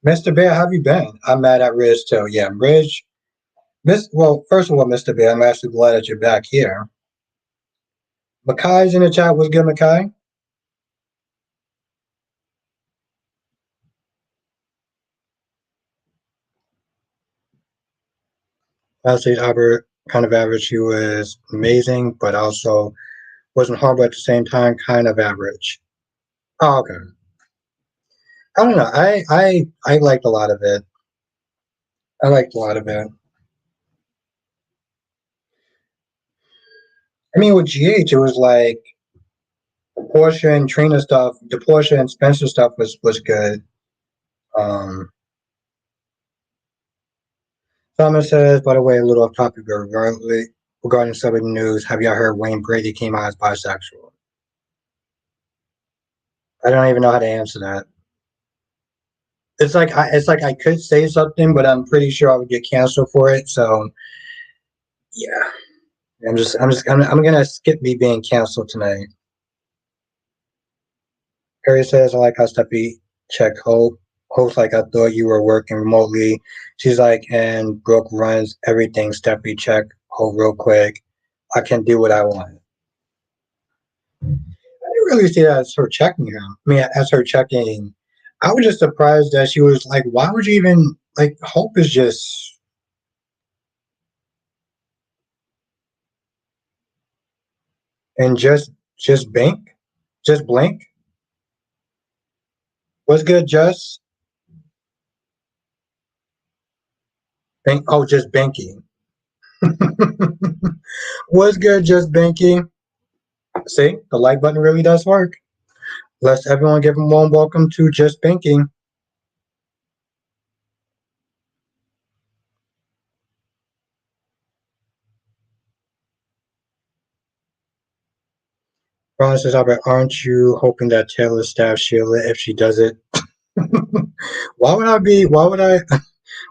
Mr. Bear, how have you been? I'm mad at Riz too. Yeah, Riz. Well, first of all, Mr. Bear, I'm actually glad that you're back here. Makai's in the chat. What's good, Makai? Leslie's kind of average. She was amazing, but also wasn't horrible at the same time. Kind of average. Oh, okay. I don't know. I liked a lot of it. I liked a lot of it. I mean, with GH, it was like the Portia and Trina stuff. The Portia and Spencer stuff was good. Um, Thomas says, by the way, a little off topic, but regarding some of the news, have y'all heard Wayne Brady came out as bisexual? I don't even know how to answer that. It's like I could say something, but I'm pretty sure I would get canceled for it. So yeah, I'm gonna skip me being canceled tonight. Harry says, I like how Steffi checked Hope. Hope's like, I thought you were working remotely. She's like, and Brooke runs everything. Steffi check Hope real quick. I can do what I want. I didn't really see that as her checking him. I mean, as her checking. I was just surprised that she was like, why would you even like? Hope is and just just blink. What's good, just bank? Oh, just banking. What's good, just banking? See, the like button really does work. Let's everyone give a warm welcome to Just Banking. Ron says, Albert, aren't you hoping that Taylor stabs Sheila if she does it? why would I be? Why would I?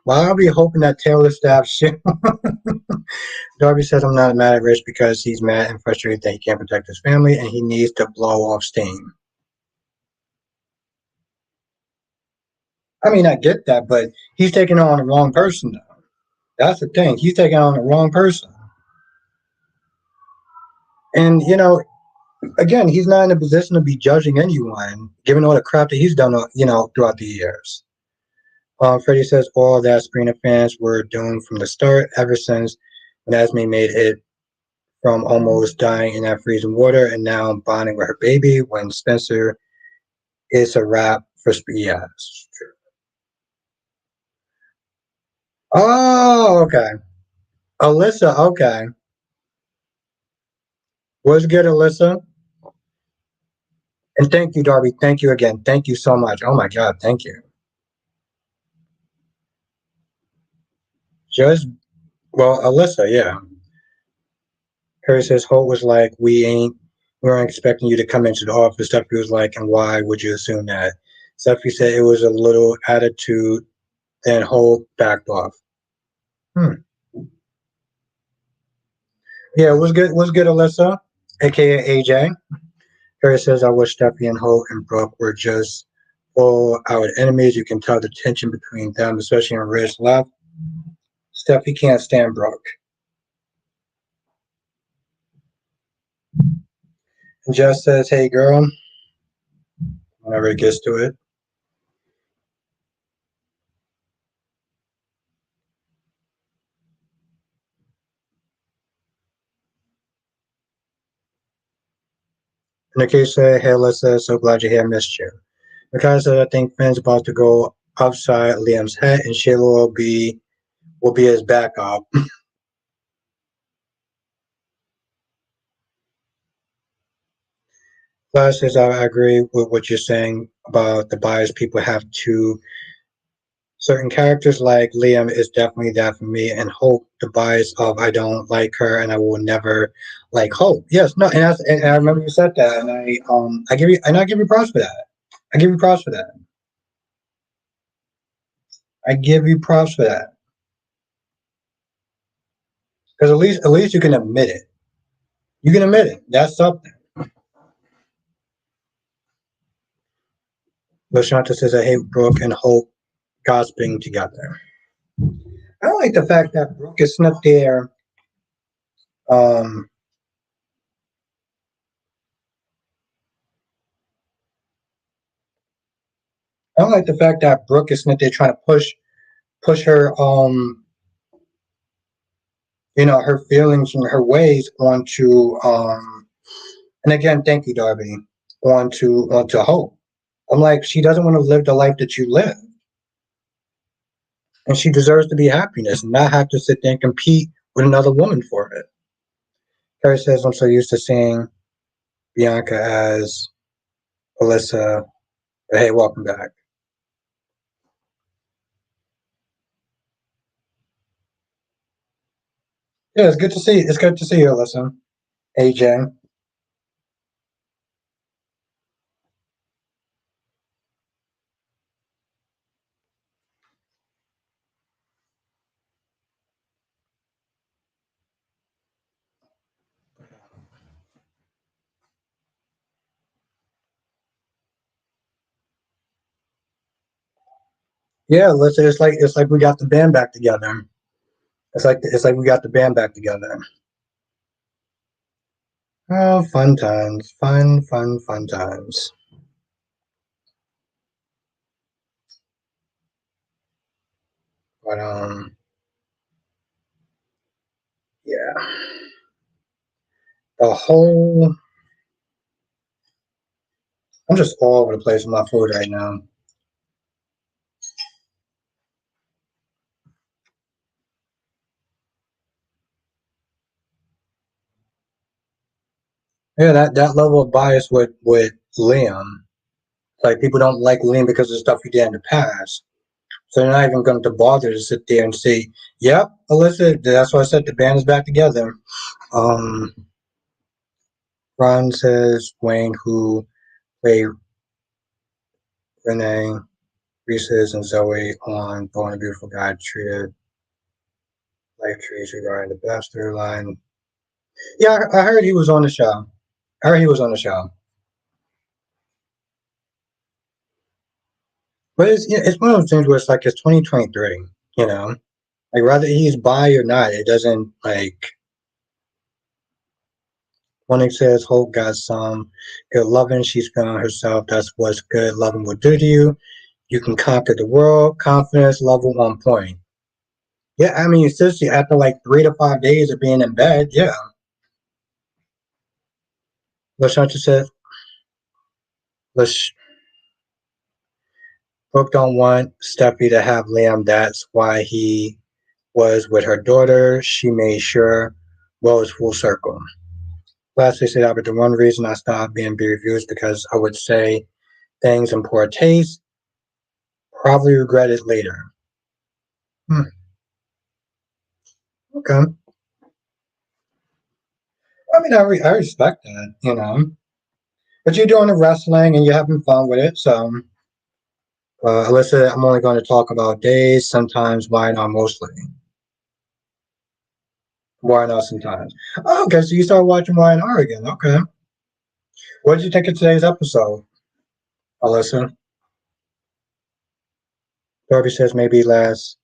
Why would I be hoping that Taylor stabs Sheila? Darby says, I'm not mad at Rich because he's mad and frustrated that he can't protect his family and he needs to blow off steam. I mean, I get that, but he's taking on the wrong person, though. That's the thing. He's taking on the wrong person. And, again, he's not in a position to be judging anyone, given all the crap that he's done, throughout the years. Freddie says all that Sabrina fans were doomed from the start, ever since Nasmi made it from almost dying in that freezing water and now bonding with her baby when Spencer is a wrap for yeah. Oh, okay. Alyssa, okay. Was good, Alyssa. And thank you, Darby. Thank you again. Thank you so much. Oh my God, thank you. Just well, Alyssa, yeah. Harry says Holt was like, we weren't expecting you to come into the office. Stephanie was like, and why would you assume that? Stephanie said it was a little attitude, then Holt backed off. Hmm. Yeah, was good, Alyssa, aka AJ. Harry says, I wish Stephanie and Holt and Brooke were just full out enemies. You can tell the tension between them, especially in Rich left. Stephanie can't stand Brooke. And Jess says, hey girl, whenever it gets to it. Nikki said, hey Alyssa, so glad you're here, missed you. Because I think Finn's about to go upside Liam's head and Sheila will be his backup. Plus, as I agree with what you're saying about the bias people have to certain characters like Liam is definitely that for me, and Hope the bias of I don't like her and I will never like Hope. Yes, no, and I remember you said that, and I give you props for that. I give you props for that. I give you props for that because at least you can admit it. You can admit it. That's something. Lashanta says I hate Brooke and Hope gossiping together. I don't like the fact that Brooke is snipped there. Um, I don't like the fact that Brooke is snipped there trying to push her. her feelings and her ways onto and again, thank you, Darby, onto Hope. I'm like, she doesn't want to live the life that you live. And she deserves to be happiness and not have to sit there and compete with another woman for it. Carrie says, I'm so used to seeing Bianca as Alyssa. But hey, welcome back. Yeah, it's good to see you. It's good to see you, Alyssa. AJ. Yeah, Alyssa, it's like we got the band back together. It's like we got the band back together. Oh, fun times. Fun, fun, fun times. But yeah. The whole I'm just all over the place with my food right now. Yeah, that level of bias with Liam. Like people don't like Liam because of the stuff he did in the past. So they're not even going to bother to sit there and say, "Yep, Alyssa, that's why I said the band is back together." Um, Ron says Wayne, who played Renee, Reese's, and Zoe on Born a Beautiful God, treated like trees regarding the Bachelor line. Yeah, I heard he was on the show. I heard he was on the show. But it's one of those things where it's like it's 2023, you know? Like, whether he's bi or not, it doesn't, like, when it says Hope got some good loving, she's feeling herself. That's what's good loving will do to you. You can conquer the world, confidence level 1 point. Yeah, I mean, seriously, after like 3 to 5 days of being in bed, yeah. LaShanta says, Lash- Hope don't want Steffi to have Liam. That's why he was with her daughter. She made sure well is full circle. Lastly, said Albert, the one reason I stopped being beer reviews because I would say things in poor taste, probably regret it later. Hmm, okay. I mean, I respect that. But you're doing the wrestling and you're having fun with it. So, Alyssa, I'm only going to talk about days, sometimes, why not mostly. Why not sometimes? Oh, okay, so you started watching Y&R again. Okay. What did you think of today's episode, Alyssa? Darby says maybe last.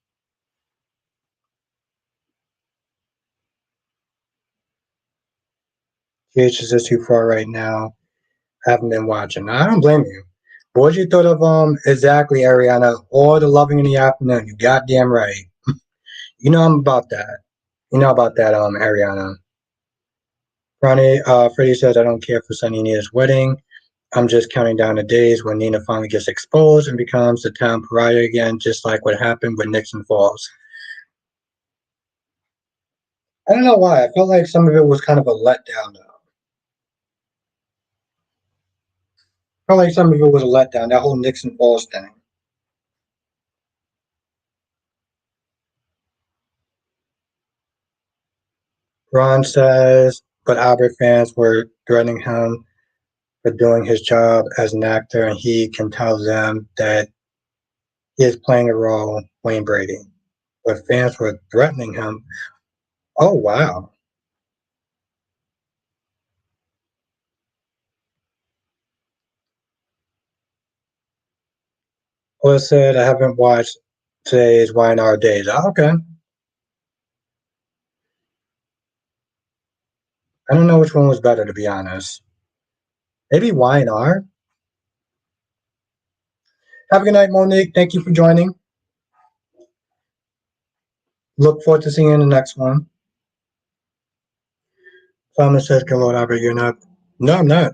GH is just too far right now. Haven't been watching. I don't blame you. What you thought of exactly, Ariana? All the loving in the afternoon. You goddamn right. You know I'm about that. You know about that, Ariana. Freddie says I don't care for Sunny and Nina's wedding. I'm just counting down the days when Nina finally gets exposed and becomes the town pariah again, just like what happened with Nixon Falls. I don't know why. I felt like some of it was kind of a letdown, though. I felt like some of it was a letdown, that whole Nixon Falls thing. Ron says, but Albert fans were threatening him for doing his job as an actor, and he can tell them that he is playing a role, Wayne Brady. But fans were threatening him. Oh, wow. Well, said, I haven't watched today's Y&R Days. Oh, okay. I don't know which one was better, to be honest. Maybe Y&R. Have a good night, Monique. Thank you for joining. Look forward to seeing you in the next one. Simon says, "Good Lord, Albert, you're not." No, I'm not.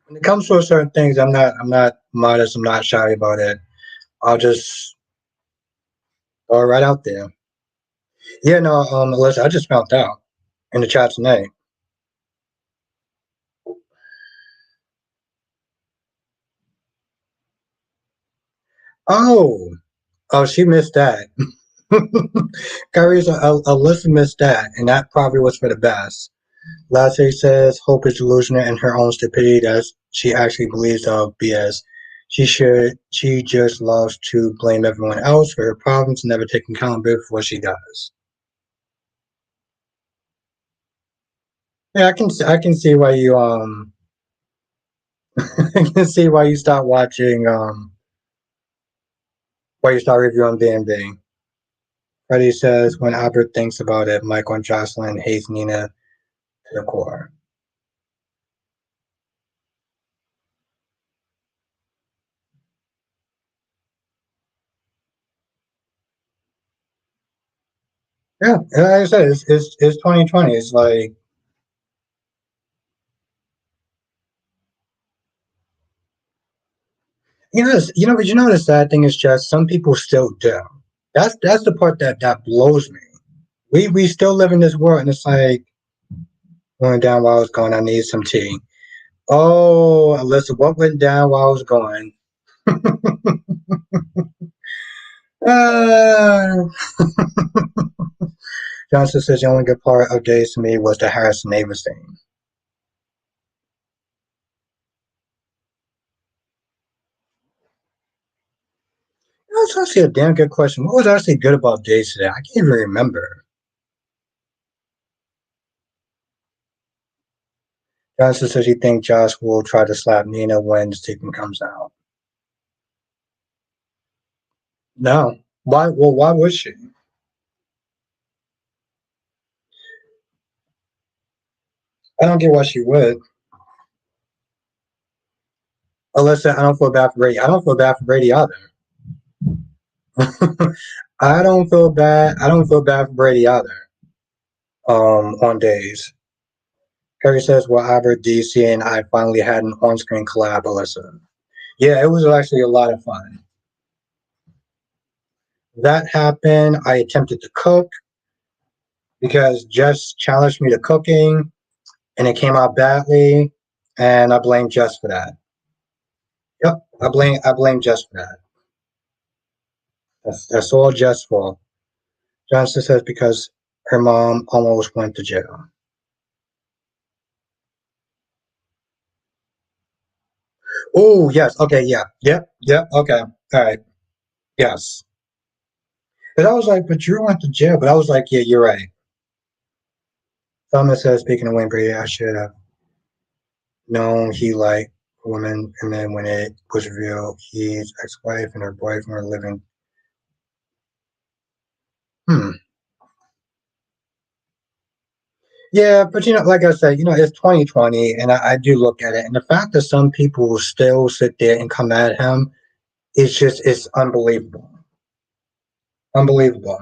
When it comes to certain things, I'm not. I'm not modest. I'm not shy about it. I'll just go right out there. Yeah, no, Alyssa, I just found out in the chat tonight. Oh, oh, she missed that. Kyrie's Alyssa missed that, and that probably was for the best. Lassie says Hope is delusional in her own stupidity that she actually believes of BS. She just loves to blame everyone else for her problems and never take accountability for what she does. Yeah, I can see why you I can see why you start watching why you start reviewing B&B. Freddie says when Albert thinks about it, Michael and Jocelyn hates Nina to the core. Yeah, and like I said, it's 2020. It's like but the sad thing is just some people still do. That's the part that blows me. We still live in this world, and it's like going down while I was going. I need some tea. Oh, Alyssa, what went down while I was going? uh, Johnson says the only good part of days to me was the Harrison Davis thing. That's actually a damn good question. What was actually good about days today? I can't even remember. Johnson says he thinks Josh will try to slap Nina when the sequel comes out. No. Why? Well, why would she? I don't get why she would. Alyssa, I don't feel bad for Brady. I don't feel bad for Brady either. I don't feel bad. I don't feel bad for Brady either. On days. Harry says, "Well, Albert, DC, and I finally had an on-screen collab." Alyssa. Yeah, it was actually a lot of fun. That happened. I attempted to cook because Jess challenged me to cooking, and it came out badly, and I blame Jess for that. Yep, I blame Jess for that. That's all Jess' fault. Johnson says because her mom almost went to jail. Oh yes, okay, yeah, yep, yep, okay, all right, yes. But I was like, but you went to jail. But I was like, yeah, you're right. Thomas says, speaking of Wayne Brady, I should have known he liked women, and then when it was revealed his ex-wife and her boyfriend were living. Hmm. Yeah, but like I said, it's 2020, and I do look at it, and the fact that some people still sit there and come at him, it's unbelievable. Unbelievable.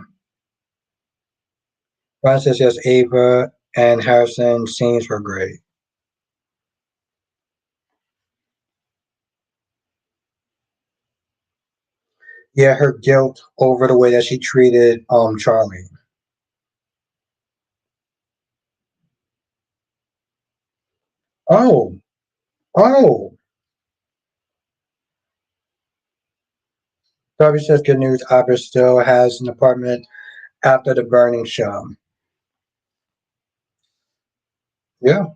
Ron says yes, Ava and Harrison scenes were great. Yeah, her guilt over the way that she treated Charlie. Oh, oh. Darby says good news. Albert still has an apartment after the burning show. Yeah,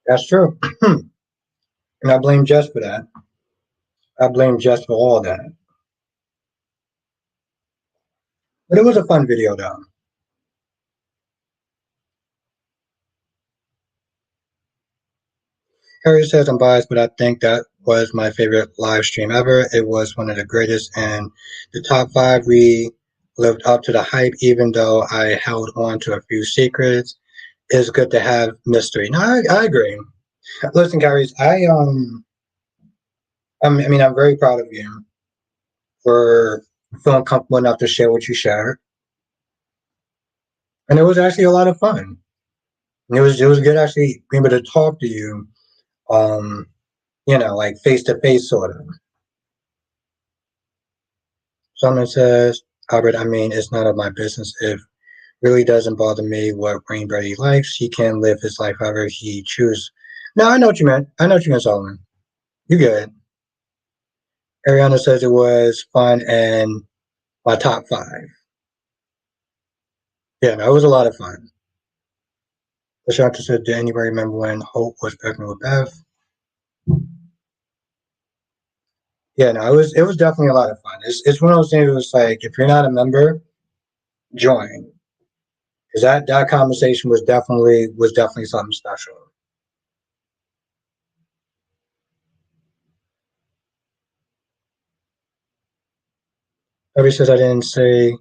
that's true. And I blame Jess for that. I blame Jess for all that. But it was a fun video though. Harry says I'm biased, but I think that was my favorite live stream ever. It was one of the greatest, and the top five we lived up to the hype, even though I held on to a few secrets. It's good to have mystery. No, I agree. Listen, guys, I mean, I'm very proud of you for feeling comfortable enough to share what you share. and it was actually a lot of fun. It was good actually being able to talk to you, um, like face to face sort of. Someone says, Albert, I mean, it's none of my business if really doesn't bother me what Greenberry likes. He can live his life however he chooses. No, I know what you meant. I know what you meant, Solomon. You good. Ariana says it was fun and my top five. Yeah, no, it was a lot of fun. Lashanta said, did anybody remember when Hope was pregnant with Beth? Yeah, no, it was definitely a lot of fun. It's one of those things that was like, if you're not a member, join. Because that conversation was definitely something special. Every says I didn't say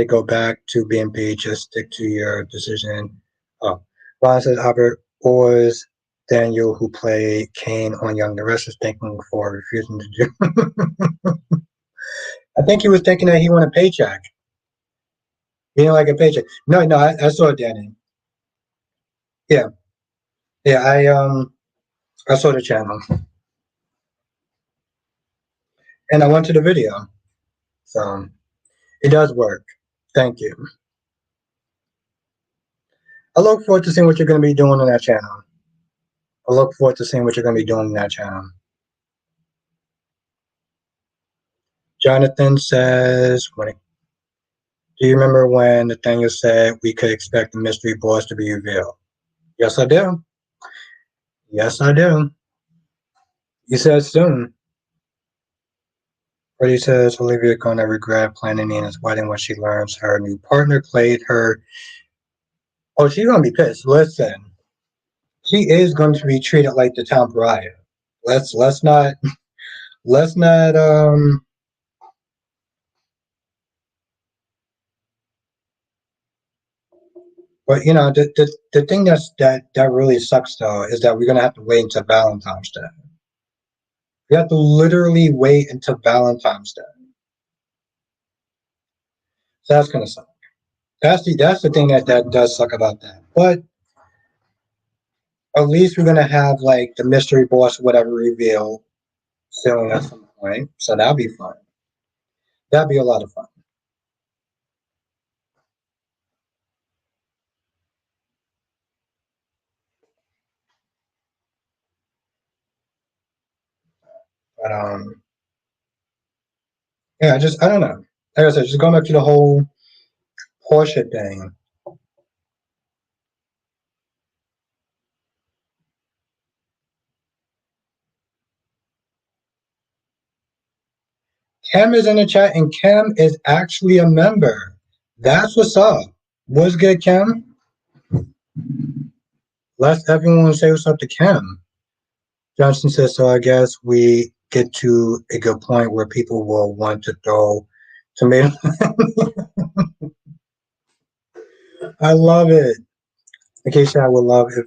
go back to BNB, just stick to your decision. Oh. Ron says Albert was Daniel who played Kane on Young the Restless thinking for refusing to do. I think he was thinking that he wanted a paycheck. He didn't like a paycheck. No, no, I saw Danny. Yeah. Yeah, I saw the channel. And I went to the video. So it does work. Thank you. I look forward to seeing what you're gonna be doing on that channel. I look forward to seeing what you're gonna be doing on that channel. Jonathan says, do you remember when Nathaniel said we could expect the mystery boss to be revealed? Yes, I do. Yes, I do. He says soon. Freddie says Olivia gonna regret planning Nina's wedding when she learns her new partner played her. Oh, she's gonna be pissed. Listen, she is going to be treated like the town pariah. Let's not. But the thing that really sucks though is that we're gonna have to wait until Valentine's Day. We have to literally wait until Valentine's Day. So that's gonna suck. That's the thing that does suck about that. But at least we're gonna have like the mystery boss, whatever, reveal soon at some point. So that'll be fun. That'd be a lot of fun. But yeah, I don't know. Like I said, just going back to the whole Portia thing. Kim is in the chat, and Kim is actually a member. That's what's up. What's good, Kim? Let's everyone say what's up to Kim. Johnson says, so I guess we get to a good point where people will want to throw tomato. I love it. Acacia, I would love if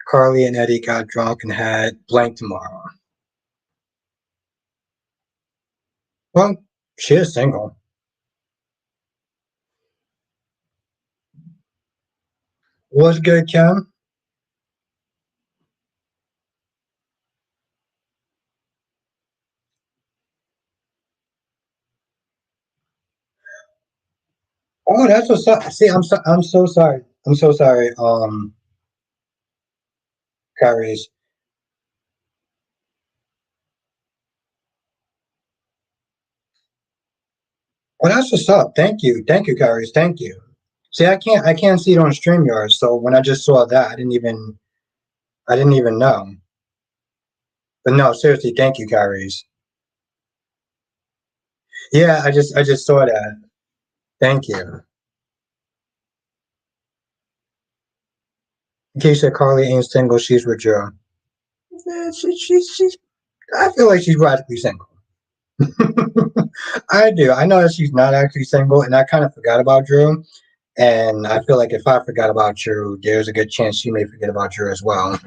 Carly and Eddie got drunk and had blank tomorrow. Well, she is single. What's good, Kim? Oh, that's what's up. See, I'm so sorry. I'm so sorry. Carries. Well, that's what's up. Thank you, Carries. Thank you. See, I can't see it on StreamYard. So when I just saw that, I didn't even know. But no, seriously, thank you, Carries. Yeah, I just saw that. Thank you. In case that Carly ain't single, she's with Joe. Yeah, she's. I feel like she's radically single. I do. I know that she's not actually single, and I kind of forgot about Drew. And I feel like if I forgot about Drew, there's a good chance she may forget about Drew as well.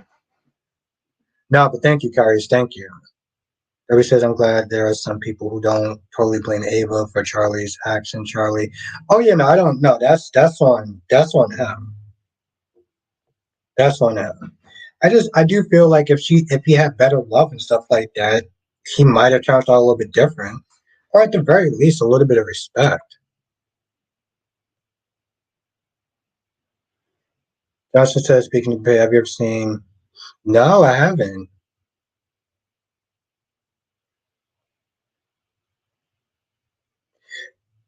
No, but thank you, Carries. Thank you. Every says I'm glad there are some people who don't totally blame Ava for Charlie's action. Charlie, oh yeah, no, I don't know. That's on him. That's on him. I do feel like if he had better love and stuff like that, he might have turned out a little bit different, or at the very least, a little bit of respect. Johnson says, speaking of pay, have you ever seen? No, I haven't.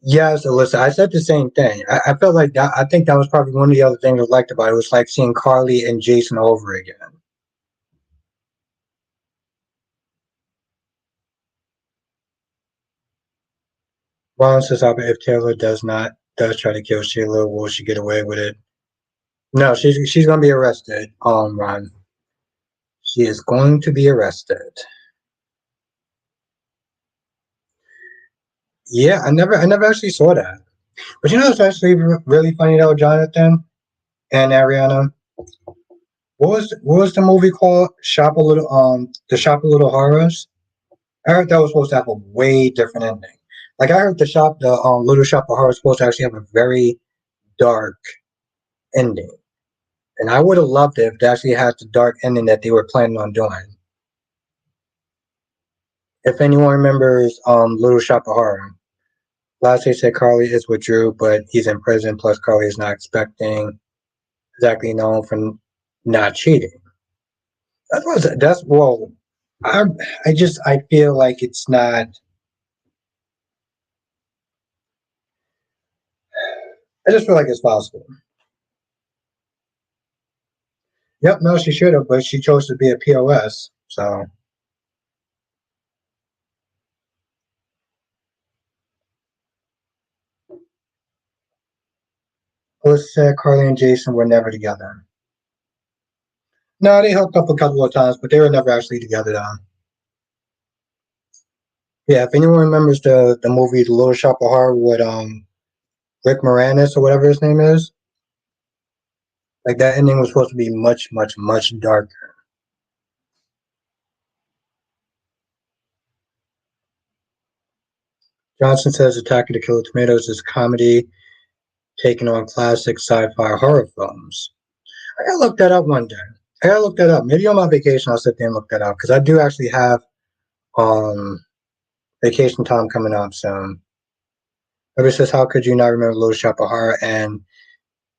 Yes, Alyssa, I said the same thing. I felt like that. I think that was probably one of the other things I liked about it. It was like seeing Carly and Jason over again. Ron says, if Taylor does try to kill Sheila, will she get away with it? No, she's gonna be arrested. Ron, she is going to be arrested. Yeah, I never actually saw that. But you know, it's actually really funny though, Jonathan and Ariana. What was the movie called? The Shop a Little Horrors. I heard that was supposed to have a way different ending. Like I heard the Little Shop of Horrors was supposed to actually have a very dark ending, and I would have loved it if they actually had the dark ending that they were planning on doing. If anyone remembers, Little Shop of Horror. Last they said Carly is with Drew, but he's in prison. Plus, Carly is not expecting exactly known for not cheating. That's well. I I feel like it's not. I just feel like it's possible. Yep, no, she should have, but she chose to be a POS. So let's say Carly and Jason were never together. No, they hooked up a couple of times, but they were never actually together. Though. Yeah, if anyone remembers the movie The Little Shop of Horror with Rick Moranis or whatever his name is, like that ending was supposed to be much, much, much darker. Johnson says Attack of the Killer Tomatoes is comedy taking on classic sci-fi horror films. I gotta look that up one day. I gotta look that up. Maybe on my vacation I'll sit there and look that up because I do actually have um vacation time coming up soon. Everybody says, how could you not remember Little Shop of Horror and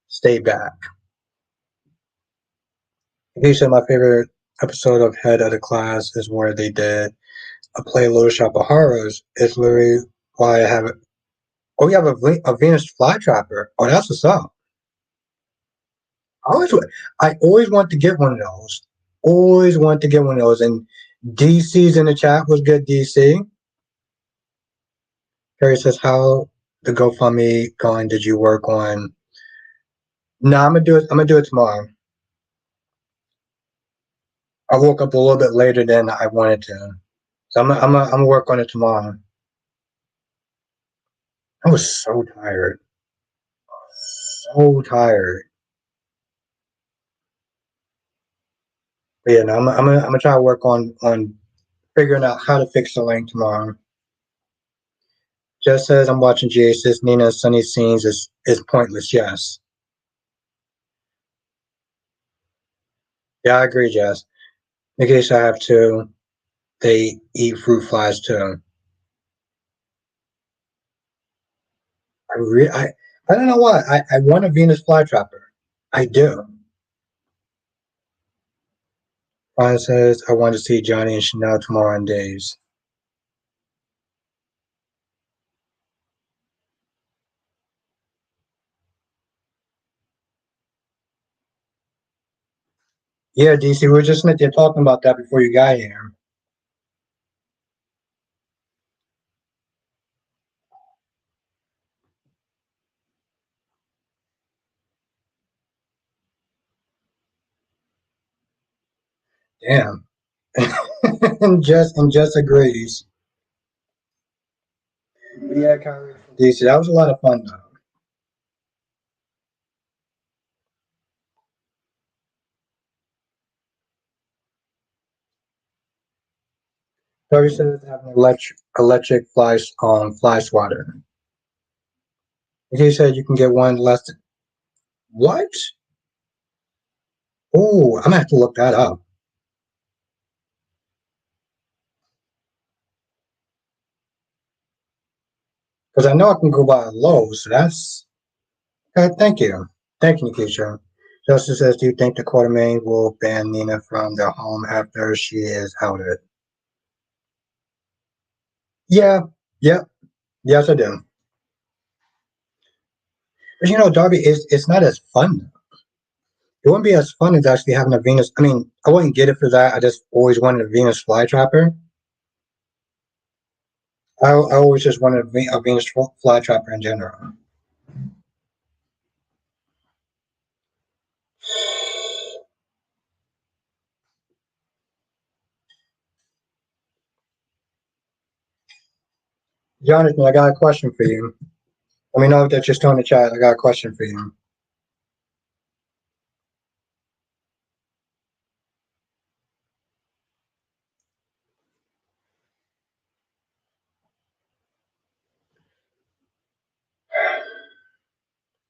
Stay Back? He said my favorite episode of Head of the Class is where they did a play Little Shop of Horrors. It's literally why I have it. Oh, you have a Venus flytrapper. Oh, that's what's up. I always, I always want to get one of those. Always want to get one of those. And DC's in the chat was good. DC. Harry says, how the GoFundMe going? Did you work on? No, I'm gonna do it. I'm gonna do it tomorrow. I woke up a little bit later than I wanted to, so I'm gonna work on it tomorrow. I was so tired, so tired. But yeah, no, I'm gonna try to work on figuring out how to fix the link tomorrow. Jess says I'm watching GA says Nina's sunny scenes is pointless. Yes, yeah, I agree, Jess. In case I have to, they eat fruit flies too. I don't know why. I want a Venus flytrapper. I do. Ryan says I want to see Johnny and Chanel tomorrow on days. Yeah, DC, we were just there talking about that before you got here. Damn. and just agrees. Yeah, Kyrie from DC. That was a lot of fun though. Darby says they have an electric fly swatter. He said you can get one less. What? Oh, I'm gonna have to look that up because I know I can go by Lowe's. So that's okay. Thank you, thank you, Nikisha. Justice says, do you think the Quartermain will ban Nina from their home after she is outed? Yeah, yeah, yes, I do. But Darby is it's not as fun. It wouldn't be as fun as actually having a Venus. I mean, I wouldn't get it for that. I just always wanted a Venus flytrapper. I always just wanted a Venus flytrapper in general. Jonathan, I got a question for you. Let me know if that's just on the chat. I got a question for you.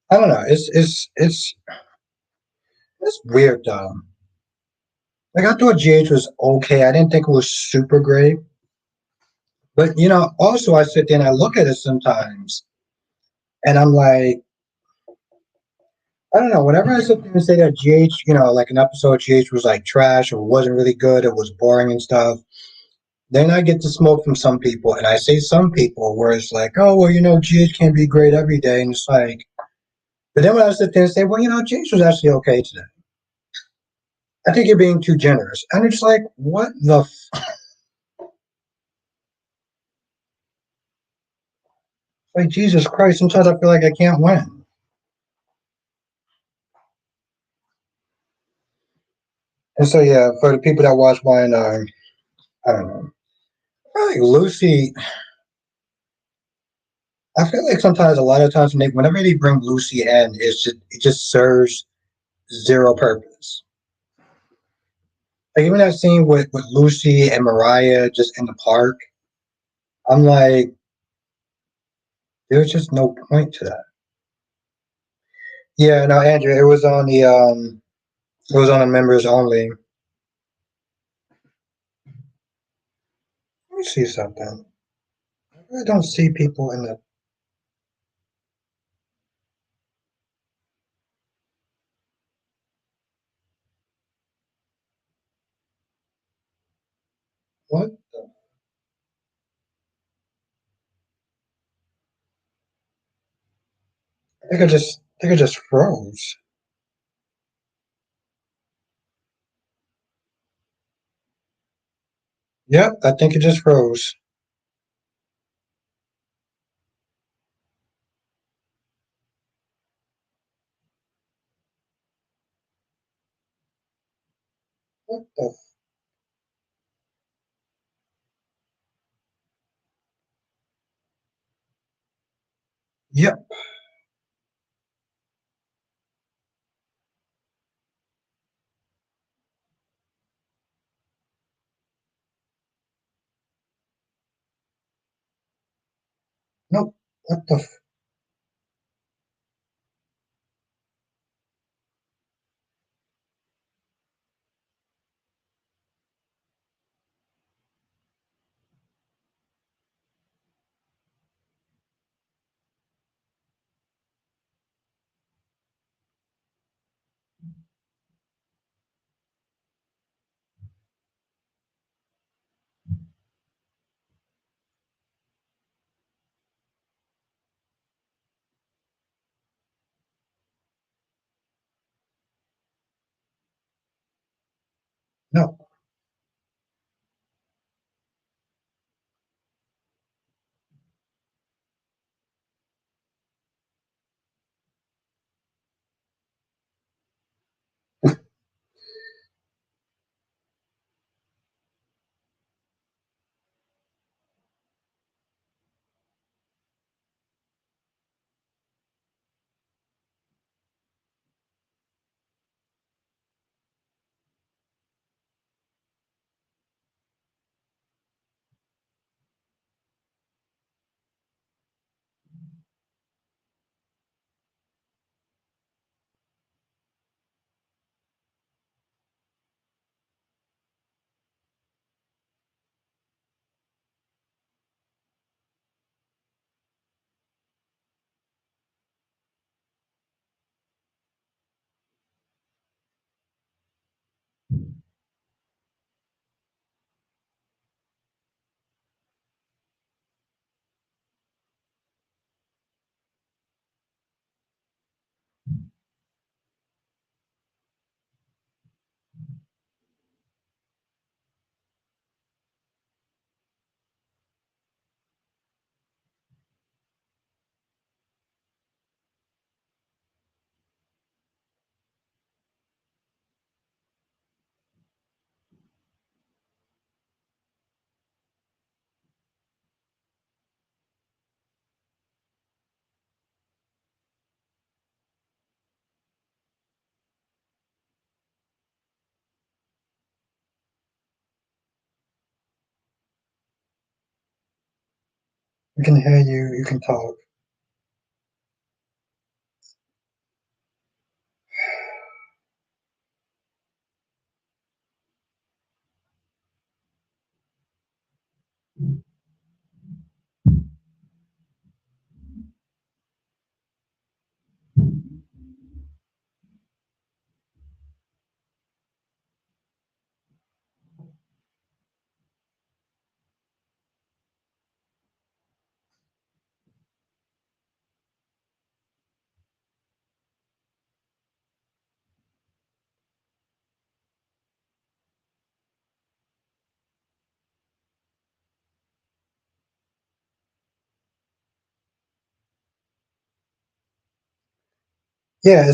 I don't know. It's weird though. Like I thought GH was okay. I didn't think it was super great. But also I sit there and I look at it sometimes, and I'm like, I don't know. Whenever I sit there and say that GH, like an episode GH was like trash or wasn't really good, it was boring and stuff. Then I get the smoke from some people, and I say some people where it's like, oh well, GH can't be great every day, and it's like, but then when I sit there and say, well, GH was actually okay today. I think you're being too generous, and it's like, what the like Jesus Christ? Sometimes I feel like I can't win. And so yeah, for the people that watch mine, I don't know. I feel like Lucy. I feel like sometimes, a lot of times, whenever they bring Lucy in, it just serves zero purpose. Like even that scene with Lucy and Mariah just in the park, I'm like, there's just no point to that. Yeah, no, Andrew, it was on the members only. Let me see something. I don't see people in the what? I think I just froze. Yep, I think it just froze. What the? Yep. Nope. What the? No. We can hear you. You can talk. Yeah,